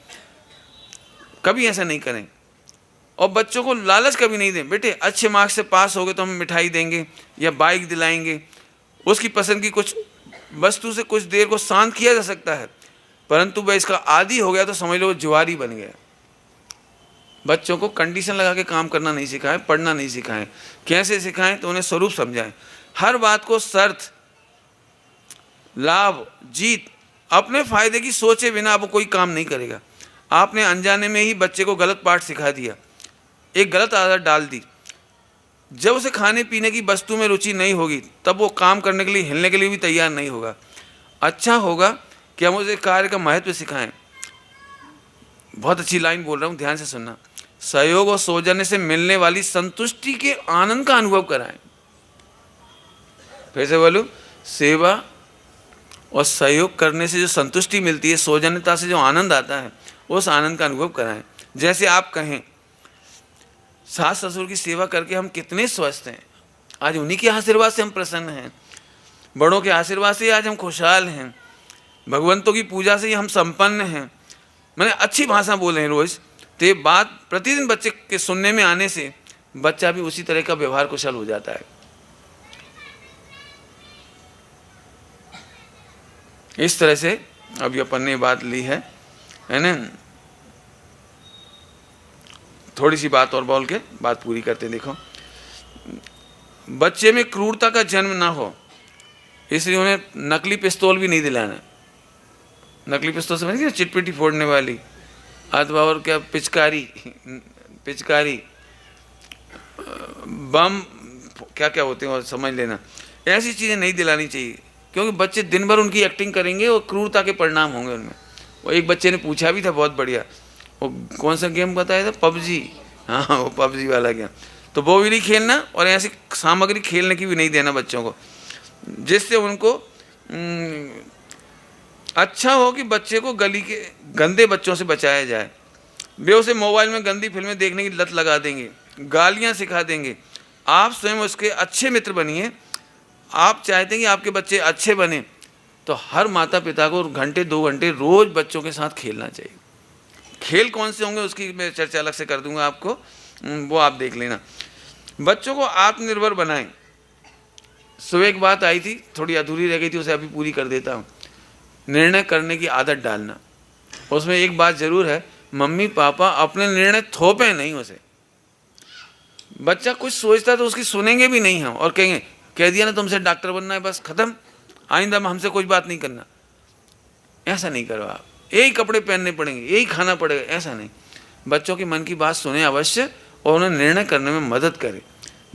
कभी ऐसा नहीं करें। और बच्चों को लालच कभी नहीं दें, बेटे अच्छे मार्क्स से पास हो गए तो हम मिठाई देंगे या बाइक दिलाएंगे। उसकी पसंद की कुछ वस्तु से कुछ देर को शांत किया जा सकता है, परंतु वह इसका आदी हो गया तो समझ लो जुआरी बन गया। बच्चों को कंडीशन लगा के काम करना नहीं सिखाएं, पढ़ना नहीं सिखाएं। कैसे सिखाएं तो उन्हें स्वरूप समझाएं। हर बात को शर्त, लाभ, जीत, अपने फायदे की सोचे बिना वो कोई काम नहीं करेगा। आपने अनजाने में ही बच्चे को गलत पाठ सिखा दिया, एक गलत आदत डाल दी, जब उसे खाने पीने की वस्तु में रुचि नहीं होगी तब वो काम करने के लिए, हिलने के लिए भी तैयार नहीं होगा। अच्छा होगा कि हम उसे कार्य का महत्व सिखाएं। बहुत अच्छी लाइन बोल रहा हूँ, ध्यान से सुनना। सहयोग और सौजन्य से मिलने वाली संतुष्टि के आनंद का अनुभव कराएं। फिर से बोलूं, सेवा और सहयोग करने से जो संतुष्टि मिलती है, सौजन्यता से जो आनंद आता है, उस आनंद का अनुभव कराएं। जैसे आप कहें, सास ससुर की सेवा करके हम कितने स्वस्थ हैं, आज उन्हीं के आशीर्वाद से हम प्रसन्न हैं, बड़ों के आशीर्वाद से आज हम खुशहाल हैं, भगवंतों की पूजा से ही हम संपन्न हैं। मैंने अच्छी भाषा बोले हैं रोज़, तो ये बात प्रतिदिन बच्चे के सुनने में आने से बच्चा भी उसी तरह का व्यवहार कुशल हो जाता है। इस तरह से अभी अपन ने बात ली है ना। थोड़ी सी बात और बोल के बात पूरी करते। देखो, बच्चे में क्रूरता का जन्म ना हो इसलिए उन्हें नकली पिस्तौल भी नहीं दिलाना। नकली पिस्तौल समझ गए, चिटपिटी फोड़ने वाली, अथवा और क्या पिचकारी बम क्या क्या होते हैं और समझ लेना, ऐसी चीज़ें नहीं दिलानी चाहिए, क्योंकि बच्चे दिन भर उनकी एक्टिंग करेंगे और क्रूरता के परिणाम होंगे उनमें। वो एक बच्चे ने पूछा भी था बहुत बढ़िया, वो कौन सा गेम बताया था, पबजी। हाँ, वो पबजी वाला गेम, तो वो भी नहीं खेलना और ऐसी सामग्री खेलने की भी नहीं देना बच्चों को, जिससे उनको अच्छा हो कि बच्चे को गली के गंदे बच्चों से बचाया जाए। वे उसे मोबाइल में गंदी फिल्में देखने की लत लगा देंगे, गालियाँ सिखा देंगे। आप स्वयं उसके अच्छे मित्र बनिए। आप चाहते हैं कि आपके बच्चे अच्छे बने, तो हर माता पिता को घंटे 2 घंटे रोज़ बच्चों के साथ खेलना चाहिए। खेल कौन से होंगे उसकी मैं चर्चा अलग से कर दूंगा आपको, वो आप देख लेना। बच्चों को आत्मनिर्भर बनाएं। सुबह एक बात आई थी, थोड़ी अधूरी रह गई थी, उसे अभी पूरी कर देता हूँ। निर्णय करने की आदत डालना। उसमें एक बात ज़रूर है, मम्मी पापा अपने निर्णय थोपें नहीं उसे। बच्चा कुछ सोचता है तो उसकी सुनेंगे भी नहीं हम, और कहेंगे कह दिया ना तुमसे डॉक्टर बनना है, बस ख़त्म, आइंदा हमसे कोई बात नहीं करना। ऐसा नहीं करो आप, यही कपड़े पहनने पड़ेंगे, यही खाना पड़ेगा, ऐसा नहीं। बच्चों की मन की बात सुने अवश्य और उन्हें निर्णय करने में मदद करें।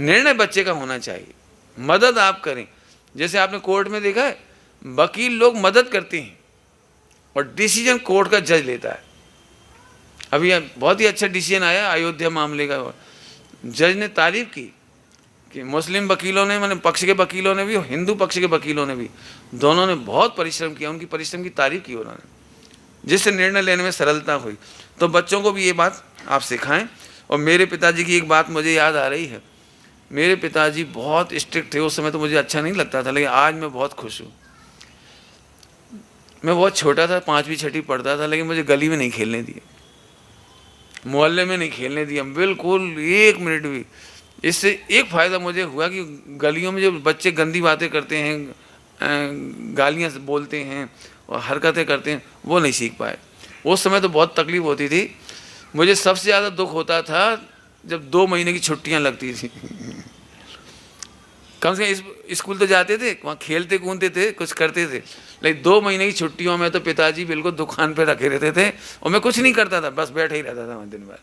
निर्णय बच्चे का होना चाहिए, मदद आप करें। जैसे आपने कोर्ट में देखा है, वकील लोग मदद करते हैं और डिसीजन कोर्ट का जज लेता है। अभी बहुत ही अच्छा डिसीजन आया अयोध्या मामले का, जज ने तारीफ की कि मुस्लिम वकीलों ने, मैंने पक्ष के वकीलों ने भी और हिंदू पक्ष के वकीलों ने भी, दोनों ने बहुत परिश्रम किया, उनकी परिश्रम की तारीफ की उन्होंने, जिससे निर्णय लेने में सरलता हुई। तो बच्चों को भी ये बात आप सिखाएं। और मेरे पिताजी की एक बात मुझे याद आ रही है। मेरे पिताजी बहुत स्ट्रिक्ट थे, उस समय तो मुझे अच्छा नहीं लगता था, लेकिन आज मैं बहुत खुश हूँ। मैं बहुत छोटा था, 5वीं 6वीं पढ़ता था, लेकिन मुझे गली में नहीं खेलने दिए, मोहल्ले में नहीं खेलने दिया, बिल्कुल 1 मिनट भी। इससे एक फ़ायदा मुझे हुआ कि गलियों में जो बच्चे गंदी बातें करते हैं, गालियाँ बोलते हैं और हरकतें करते हैं, वो नहीं सीख पाए। उस समय तो बहुत तकलीफ़ होती थी। मुझे सबसे ज़्यादा दुख होता था जब 2 महीने की छुट्टियाँ लगती थी। कम से कम स्कूल तो जाते थे, वहाँ खेलते कूदते थे, कुछ करते थे, लेकिन 2 महीने की छुट्टियों में तो पिताजी बिल्कुल दुकान पे रखे रहते थे और मैं कुछ नहीं करता था, बस बैठे ही रहता था वहाँ दिन भर।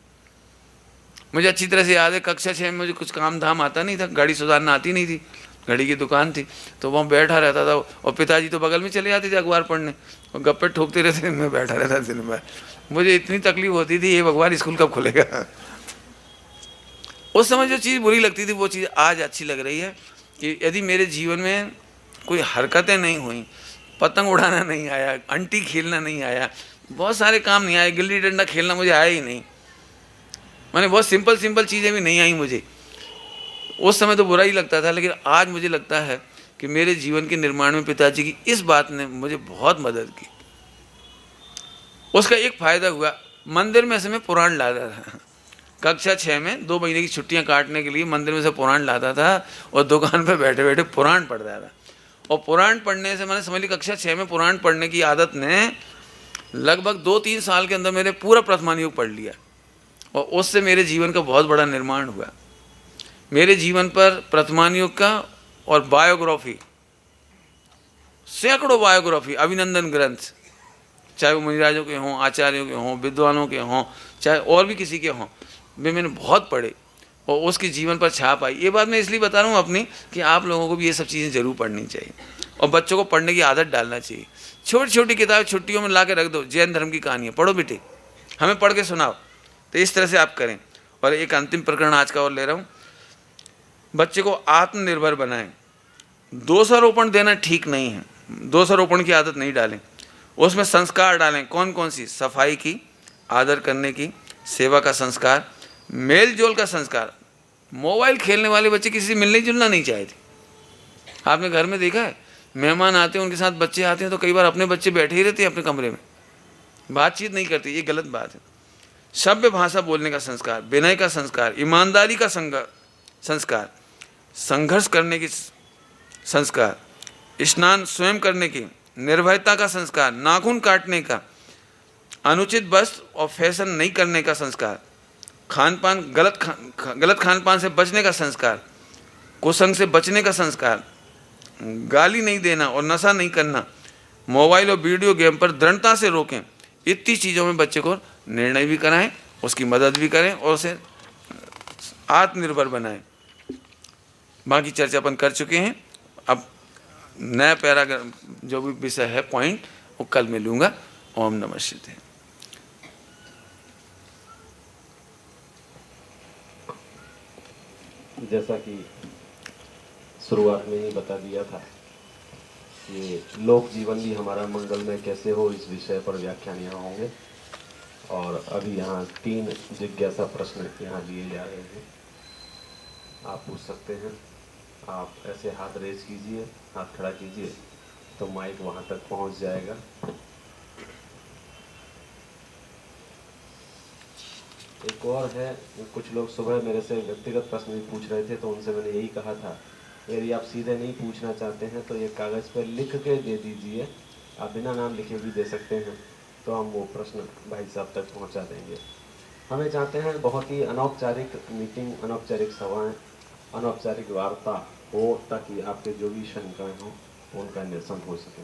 मुझे अच्छी तरह से याद है, कक्षा 6 में मुझे कुछ काम धाम आता नहीं था, गाड़ी सुधारना आती नहीं थी, घड़ी की दुकान थी, तो वहाँ बैठा रहता था और पिताजी तो बगल में चले जाते थे अखबार पढ़ने और गप्पे ठोकते रहते, मैं बैठा रहता दिन भर। मुझे इतनी तकलीफ होती थी, ये भगवान स्कूल कब खुलेगा। उस समय जो चीज़ बुरी लगती थी वो चीज़ आज अच्छी लग रही है कि यदि मेरे जीवन में कोई हरकतें नहीं हुई, पतंग उड़ाना नहीं आया, अंटी खेलना नहीं आया, बहुत सारे काम नहीं आए, गिल्ली डंडा खेलना मुझे आया ही नहीं, मैंने बहुत सिंपल चीज़ें भी नहीं आई मुझे। उस समय तो बुरा ही लगता था, लेकिन आज मुझे लगता है कि मेरे जीवन के निर्माण में पिताजी की इस बात ने मुझे बहुत मदद की। उसका एक फ़ायदा हुआ, मंदिर में से मैं पुराण लाता था। कक्षा 6 में 2 महीने की छुट्टियां काटने के लिए मंदिर में से पुराण लाता था और दुकान पे बैठे बैठे पुराण पढ़ता था। और पुराण पढ़ने से मैंने समझ ली, कक्षा 6 में पुराण पढ़ने की आदत ने लगभग 2-3 साल के अंदर मैंने पूरा प्रथमान योग पढ़ लिया और उससे मेरे जीवन का बहुत बड़ा निर्माण हुआ। मेरे जीवन पर प्रथमान योग का और बायोग्राफी, सैकड़ों बायोग्राफी, अभिनंदन ग्रंथ, चाहे वो मुनिराजों के हों, आचार्यों के हों, विद्वानों के हों, चाहे और भी किसी के हों, वे मैंने बहुत पढ़े। और उसके जीवन पर छाप आई। ये बात मैं इसलिए बता रहा हूँ अपनी कि आप लोगों को भी ये सब चीज़ें ज़रूर पढ़नी चाहिए और बच्चों को पढ़ने की आदत डालना चाहिए। छोटी छोटी किताब छुट्टियों में ला के रख दो, जैन धर्म की कहानियाँ पढ़ो बेटे, हमें पढ़ के सुनाओ। तो इस तरह से आप करें। और एक अंतिम प्रकरण आज का और ले रहा हूँ, बच्चे को आत्मनिर्भर बनाएं। दोषारोपण देना ठीक नहीं है, दोषारोपण की आदत नहीं डालें, उसमें संस्कार डालें। कौन कौन सी? सफाई की, आदर करने की, सेवा का संस्कार, मेल जोल का संस्कार। मोबाइल खेलने वाले बच्चे किसी से मिलने जुलना नहीं चाहते। आपने घर में देखा है, मेहमान आते हैं उनके साथ बच्चे आते हैं तो कई बार अपने बच्चे बैठे ही रहते हैं अपने कमरे में, बातचीत नहीं करते। ये गलत बात है। सभ्य भाषा बोलने का संस्कार, विनय का संस्कार, ईमानदारी का संस्कार, संघर्ष करने की संस्कार, स्नान स्वयं करने की, निर्भयता का संस्कार, नाखून काटने का, अनुचित वस्त्र और फैशन नहीं करने का संस्कार, खान पान गलत खान पान से बचने का संस्कार, कुसंग से बचने का संस्कार, गाली नहीं देना और नशा नहीं करना, मोबाइल और वीडियो गेम पर दृढ़ता से रोकें। इतनी चीज़ों में बच्चे को निर्णय भी कराएं, उसकी मदद भी करें और उसे आत्मनिर्भर बनाएं। बाकी चर्चा अपन कर चुके हैं। अब नया पैराग्राफ जो भी विषय है, पॉइंट, वो कल मैं लूँगा। ओम नमः शिवाय। जैसा कि शुरुआत में ही बता दिया था, ये लोक जीवन भी हमारा मंगलमय कैसे हो, इस विषय पर व्याख्यान यहाँ होंगे। और अभी यहाँ 3 जिज्ञासा प्रश्न यहाँ लिए जा रहे हैं, आप पूछ सकते हैं। आप ऐसे हाथ रेज कीजिए, हाथ खड़ा कीजिए तो माइक वहाँ तक पहुँच जाएगा। एक और है, कुछ लोग सुबह मेरे से व्यक्तिगत प्रश्न भी पूछ रहे थे, तो उनसे मैंने यही कहा था, यदि आप सीधे नहीं पूछना चाहते हैं तो ये कागज़ पर लिख के दे दीजिए। आप बिना नाम लिखे भी दे सकते हैं, तो हम वो प्रश्न भाई साहब तक पहुंचा देंगे। हमें चाहते हैं बहुत ही अनौपचारिक मीटिंग, अनौपचारिक सभाएं, अनौपचारिक वार्ता हो, ताकि आपके जो भी शंकाएँ हों उनका निरसन हो सके।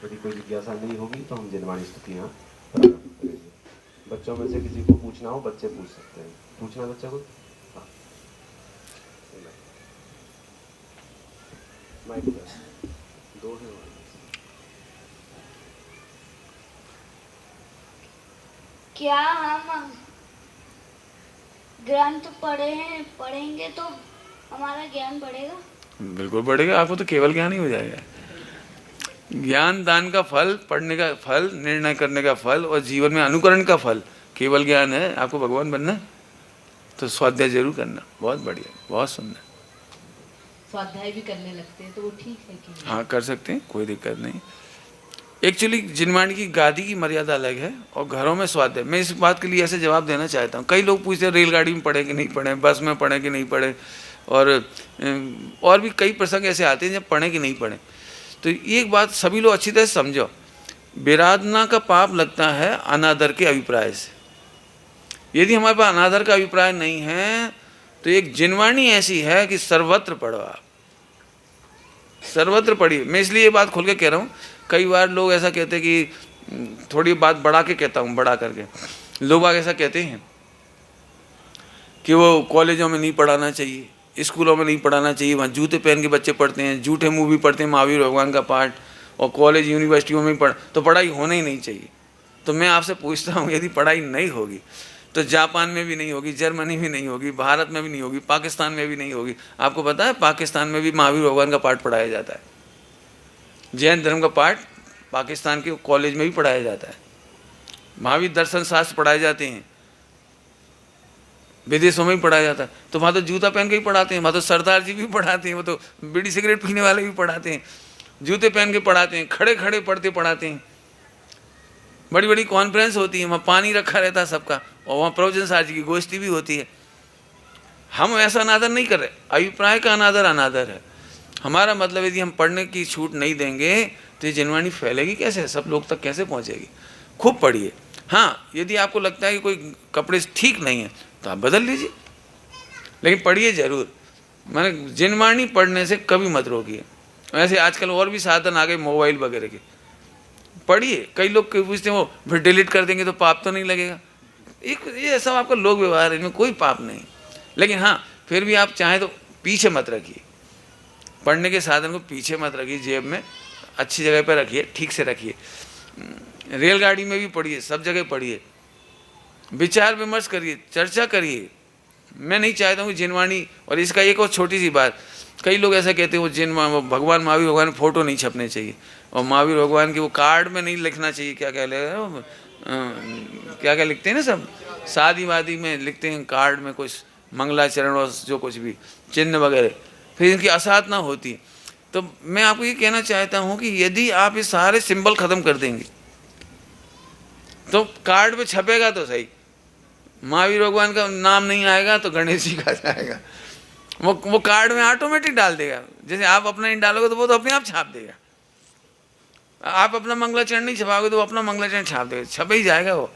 यदि कोई जिज्ञासा नहीं होगी तो हम जिनवाणी स्तुतियाँ प्रारंभ करेंगे। बच्चों में से किसी को पूछना हो, बच्चे पूछ सकते हैं। पूछना बच्चा को? हाँ, माइक 2 है। क्या हम ग्रंथ पढ़ेंगे तो हमारा ज्ञान बढ़ेगा? बिल्कुल बढ़ेगा, आपको तो केवल ज्ञान ही हो जाएगा। ज्ञान दान का फल, पढ़ने का फल, निर्णय करने का फल और जीवन में अनुकरण का फल केवल ज्ञान है। आपको भगवान बनना तो स्वाध्याय जरूर करना। बहुत बढ़िया, बहुत सुंदर। स्वाध्याय भी करने लगते हैं तो वो ठीक है कि? हाँ, कर सकते हैं, कोई दिक्कत नहीं। एक्चुअली जिनवाणी की गादी की मर्यादा अलग है और घरों में स्वाध्याय। मैं इस बात के लिए ऐसे जवाब देना चाहता हूँ। कई लोग पूछते हैं रेलगाड़ी में पढ़े कि नहीं पढ़े, बस में पढ़े कि नहीं पढ़े, और भी कई प्रसंग ऐसे आते हैं जब पढ़े कि नहीं पढ़े। तो एक बात सभी लोग अच्छी तरह से समझो, विराधना का पाप लगता है अनादर के अभिप्राय से। यदि हमारे पास अनादर का अभिप्राय नहीं है तो एक जिनवाणी ऐसी है कि सर्वत्र पढ़ो, आप सर्वत्र पढ़िए। मैं इसलिए ये बात खोल के कह रहा हूँ। कई बार लोग ऐसा कहते हैं कि, थोड़ी बात बढ़ा के कहता हूँ, बढ़ा करके, लोग आगे ऐसा कहते हैं कि वो कॉलेजों में नहीं पढ़ाना चाहिए, स्कूलों में नहीं पढ़ाना चाहिए, वहाँ जूते पहन के बच्चे पढ़ते हैं, झूठे मूवी पढ़ते हैं, महावीर भगवान का पाठ, और कॉलेज यूनिवर्सिटियों में तो पढ़ाई होना ही नहीं चाहिए। तो मैं आपसे पूछता हूँ, यदि पढ़ाई नहीं होगी तो जापान में भी नहीं होगी, जर्मनी में नहीं होगी, भारत में भी नहीं होगी, पाकिस्तान में भी नहीं होगी। आपको पता है पाकिस्तान में भी महावीर भगवान का पाठ पढ़ाया जाता है। जैन धर्म का पाठ पाकिस्तान के कॉलेज में भी पढ़ाया जाता है। महावीर दर्शन शास्त्र पढ़ाए जाते हैं, विदेशों में भी पढ़ाया जाता है। तो वहाँ तो जूता पहन के ही पढ़ाते हैं, वहाँ तो सरदार जी भी पढ़ाते हैं, वो तो बीड़ी सिगरेट पीने वाले भी पढ़ाते हैं, जूते पहन के पढ़ाते हैं, खड़े खड़े पढ़ाते हैं। बड़ी बड़ी कॉन्फ्रेंस होती है, वहाँ पानी रखा रहता है सबका, और वहाँ प्रवचन सार जी की गोष्ठी भी होती है। हम ऐसा अनादर नहीं कर रहे, अभिप्राय का अनादर है। हमारा मतलब यदि हम पढ़ने की छूट नहीं देंगे तो ये जिनवाणी फैलेगी कैसे, सब लोग तक कैसे पहुँचेगी? खूब पढ़िए। हाँ, यदि आपको लगता है कि कोई कपड़े ठीक नहीं है तो आप बदल लीजिए, लेकिन पढ़िए जरूर। मैंने जिनवाणी पढ़ने से कभी मत रोकिए। वैसे आजकल और भी साधन आ गए मोबाइल वगैरह के, पढ़िए। कई लोग पूछते हैं वो फिर डिलीट कर देंगे तो पाप तो नहीं लगेगा। ये सब आपका लोक व्यवहार है, इनमें कोई पाप नहीं। लेकिन हाँ, फिर भी आप चाहें तो पीछे मत रखिए, पढ़ने के साधन को पीछे मत रखिए, जेब में अच्छी जगह पर रखिए, ठीक से रखिए। रेलगाड़ी में भी पढ़िए, सब जगह पढ़िए, विचार विमर्श करिए, चर्चा करिए। मैं नहीं चाहता हूँ कि जिनवाणी, और इसका एक और छोटी सी बात, कई लोग ऐसा कहते हैं वो भगवान महावीर भगवान फोटो नहीं छपने चाहिए, और महावीर भगवान के वो कार्ड में नहीं लिखना चाहिए, क्या क्या क्या क्या लिखते हैं ना, सब शादी वादी में लिखते हैं कार्ड में कुछ मंगलाचरण और जो कुछ भी चिन्ह वगैरह, फिर इनकी असाधना होती है। तो मैं आपको ये कहना चाहता हूँ कि यदि आप ये सारे सिंबल खत्म कर देंगे तो कार्ड पे छपेगा तो सही, महावीर भगवान का नाम नहीं आएगा तो गणेश जी का जाएगा। वो कार्ड में ऑटोमेटिक डाल देगा, जैसे आप अपना नहीं डालोगे तो वो तो अपने आप छाप देगा। आप अपना मंगलाचरण नहीं छपाओगे तो वो अपना मंगलाचरण छाप देगा, छप ही जाएगा वो।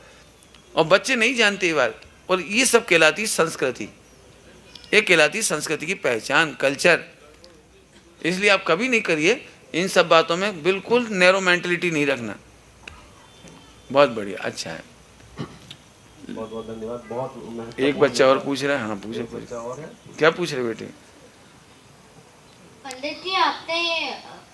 और बच्चे नहीं जानते ये बात, और ये सब कहलाती संस्कृति, ये कहलाती संस्कृति की पहचान, कल्चर। इसलिए आप कभी नहीं करिए इन सब बातों में, बिल्कुल नैरो मेंटलिटी नहीं रखना। बहुत बढ़िया, अच्छा है। बहुत बहुत धन्यवाद। बहुत एक बच्चा और पूछ रहा है। हाँ पूछो, बच्चा और है, क्या पूछ रहे बेटे? पंडित जी, आपने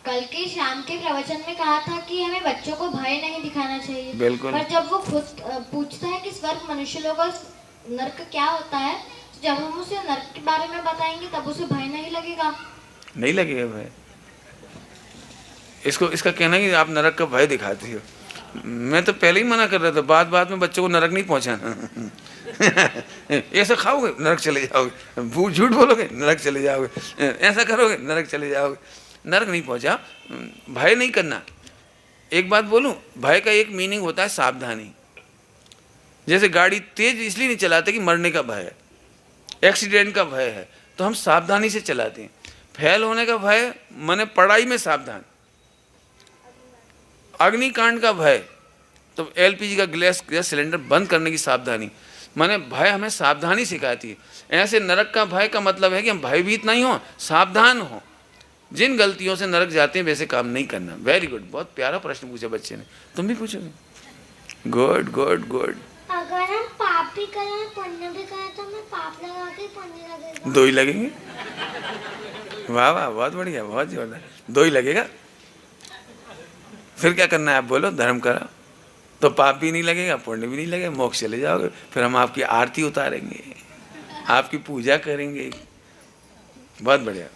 कल के शाम के प्रवचन में कहा था कि हमें बच्चों को भय नहीं दिखाना चाहिए। बिल्कुल। पर जब वो खुद पूछता है कि स्वर्ग मनुष्य लोगों का नर्क क्या होता है, तो जब हम उसे नर्क के बारे में बताएंगे तब उसे भय नहीं लगेगा। नहीं लगेगा भय। इसका कहना है कि आप नरक का भय दिखाती हो। मैं तो पहले ही मना कर रहा था, बात में बच्चों को नरक नहीं पहुंचाना। ऐसा खाओगे नरक चले जाओगे, झूठ बोलोगे नरक चले जाओगे, ऐसा करोगे नरक चले जाओगे। नरक नहीं पहुंचा, भय नहीं करना। एक बात बोलूं, भय का एक मीनिंग होता है सावधानी। जैसे गाड़ी तेज इसलिए नहीं चलाते कि मरने का भय है, एक्सीडेंट का भय है, तो हम सावधानी से चलाते हैं। फेल होने का भय माने पढ़ाई में सावधान, अग्निकांड का भय तो एलपीजी का गैस सिलेंडर बंद करने की सावधानी, माने भय हमें सावधानी सिखाती है। ऐसे नरक का भय का मतलब है कि हम भयभीत नहीं हो, सावधान हो। जिन गलतियों से नरक जाते हैं वैसे काम नहीं करना। वेरी गुड, बहुत प्यारा प्रश्न पूछा बच्चे ने, तुम भी पूछोगे। Good good good. अगर हम पाप भी करें पुण्य भी करें तो हमें पाप लगा के पुण्य लगेगा? दो ही लगेंगे। वाह वाह, बहुत बढ़िया, बहुत जोरदार, दो ही लगेगा। फिर क्या करना है आप बोलो? धर्म करा तो पाप भी नहीं लगेगा, पुण्य भी नहीं लगेगा, मोक्ष चले जाओगे। फिर हम आपकी आरती उतारेंगे, आपकी पूजा करेंगे। बहुत बढ़िया,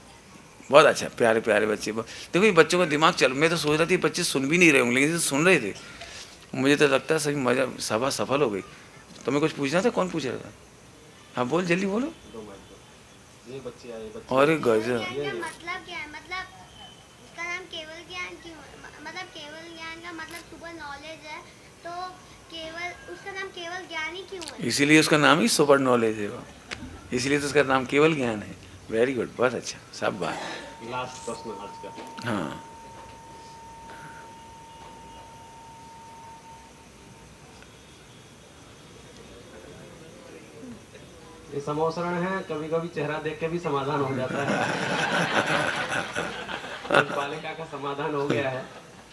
बहुत अच्छा, प्यारे प्यारे बच्चे। देखो ये बच्चों का दिमाग चल, मैं तो सोच रहा थी बच्चे सुन भी नहीं रहे होंगे, लेकिन सुन रहे थे। मुझे तो लगता है सही मजा, सभा सफल हो गई। तो मैं कुछ पूछना था, कौन पूछ रहा था? हाँ बोल, जल्दी बोलो। ये बच्चे आए, बच्चे। अरे गजब। मतलब क्या है? मतलब इसका नाम केवल ज्ञान क्यों है? मतलब केवल ज्ञान का मतलब सुपर नॉलेज है, तो केवल उसका नाम केवल ज्ञान ही क्यों है? इसीलिए उसका नाम ही सुपर नॉलेज है वो, इसलिए तो उसका नाम केवल ज्ञान है। वेरी गुड, बहुत अच्छा, सब बात। लास्ट प्रश्न आज का। हाँ ये समोसरण है, कभी कभी चेहरा देख के भी समाधान हो जाता है। बालिका का समाधान हो गया है।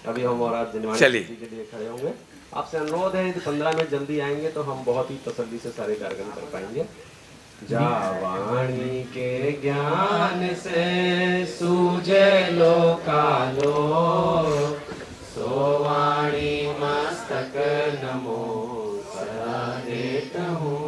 अभी हम और आप जिनवाणी के लिए खड़े होंगे। आपसे अनुरोध है यदि 15 मिनट जल्दी आएंगे तो हम बहुत ही तसल्ली से सारे कार्यक्रम कर पाएंगे। जावाणी के ज्ञान से सूझे लोकालो, सोवाणी मस्तक नमो सदा देत हूँ।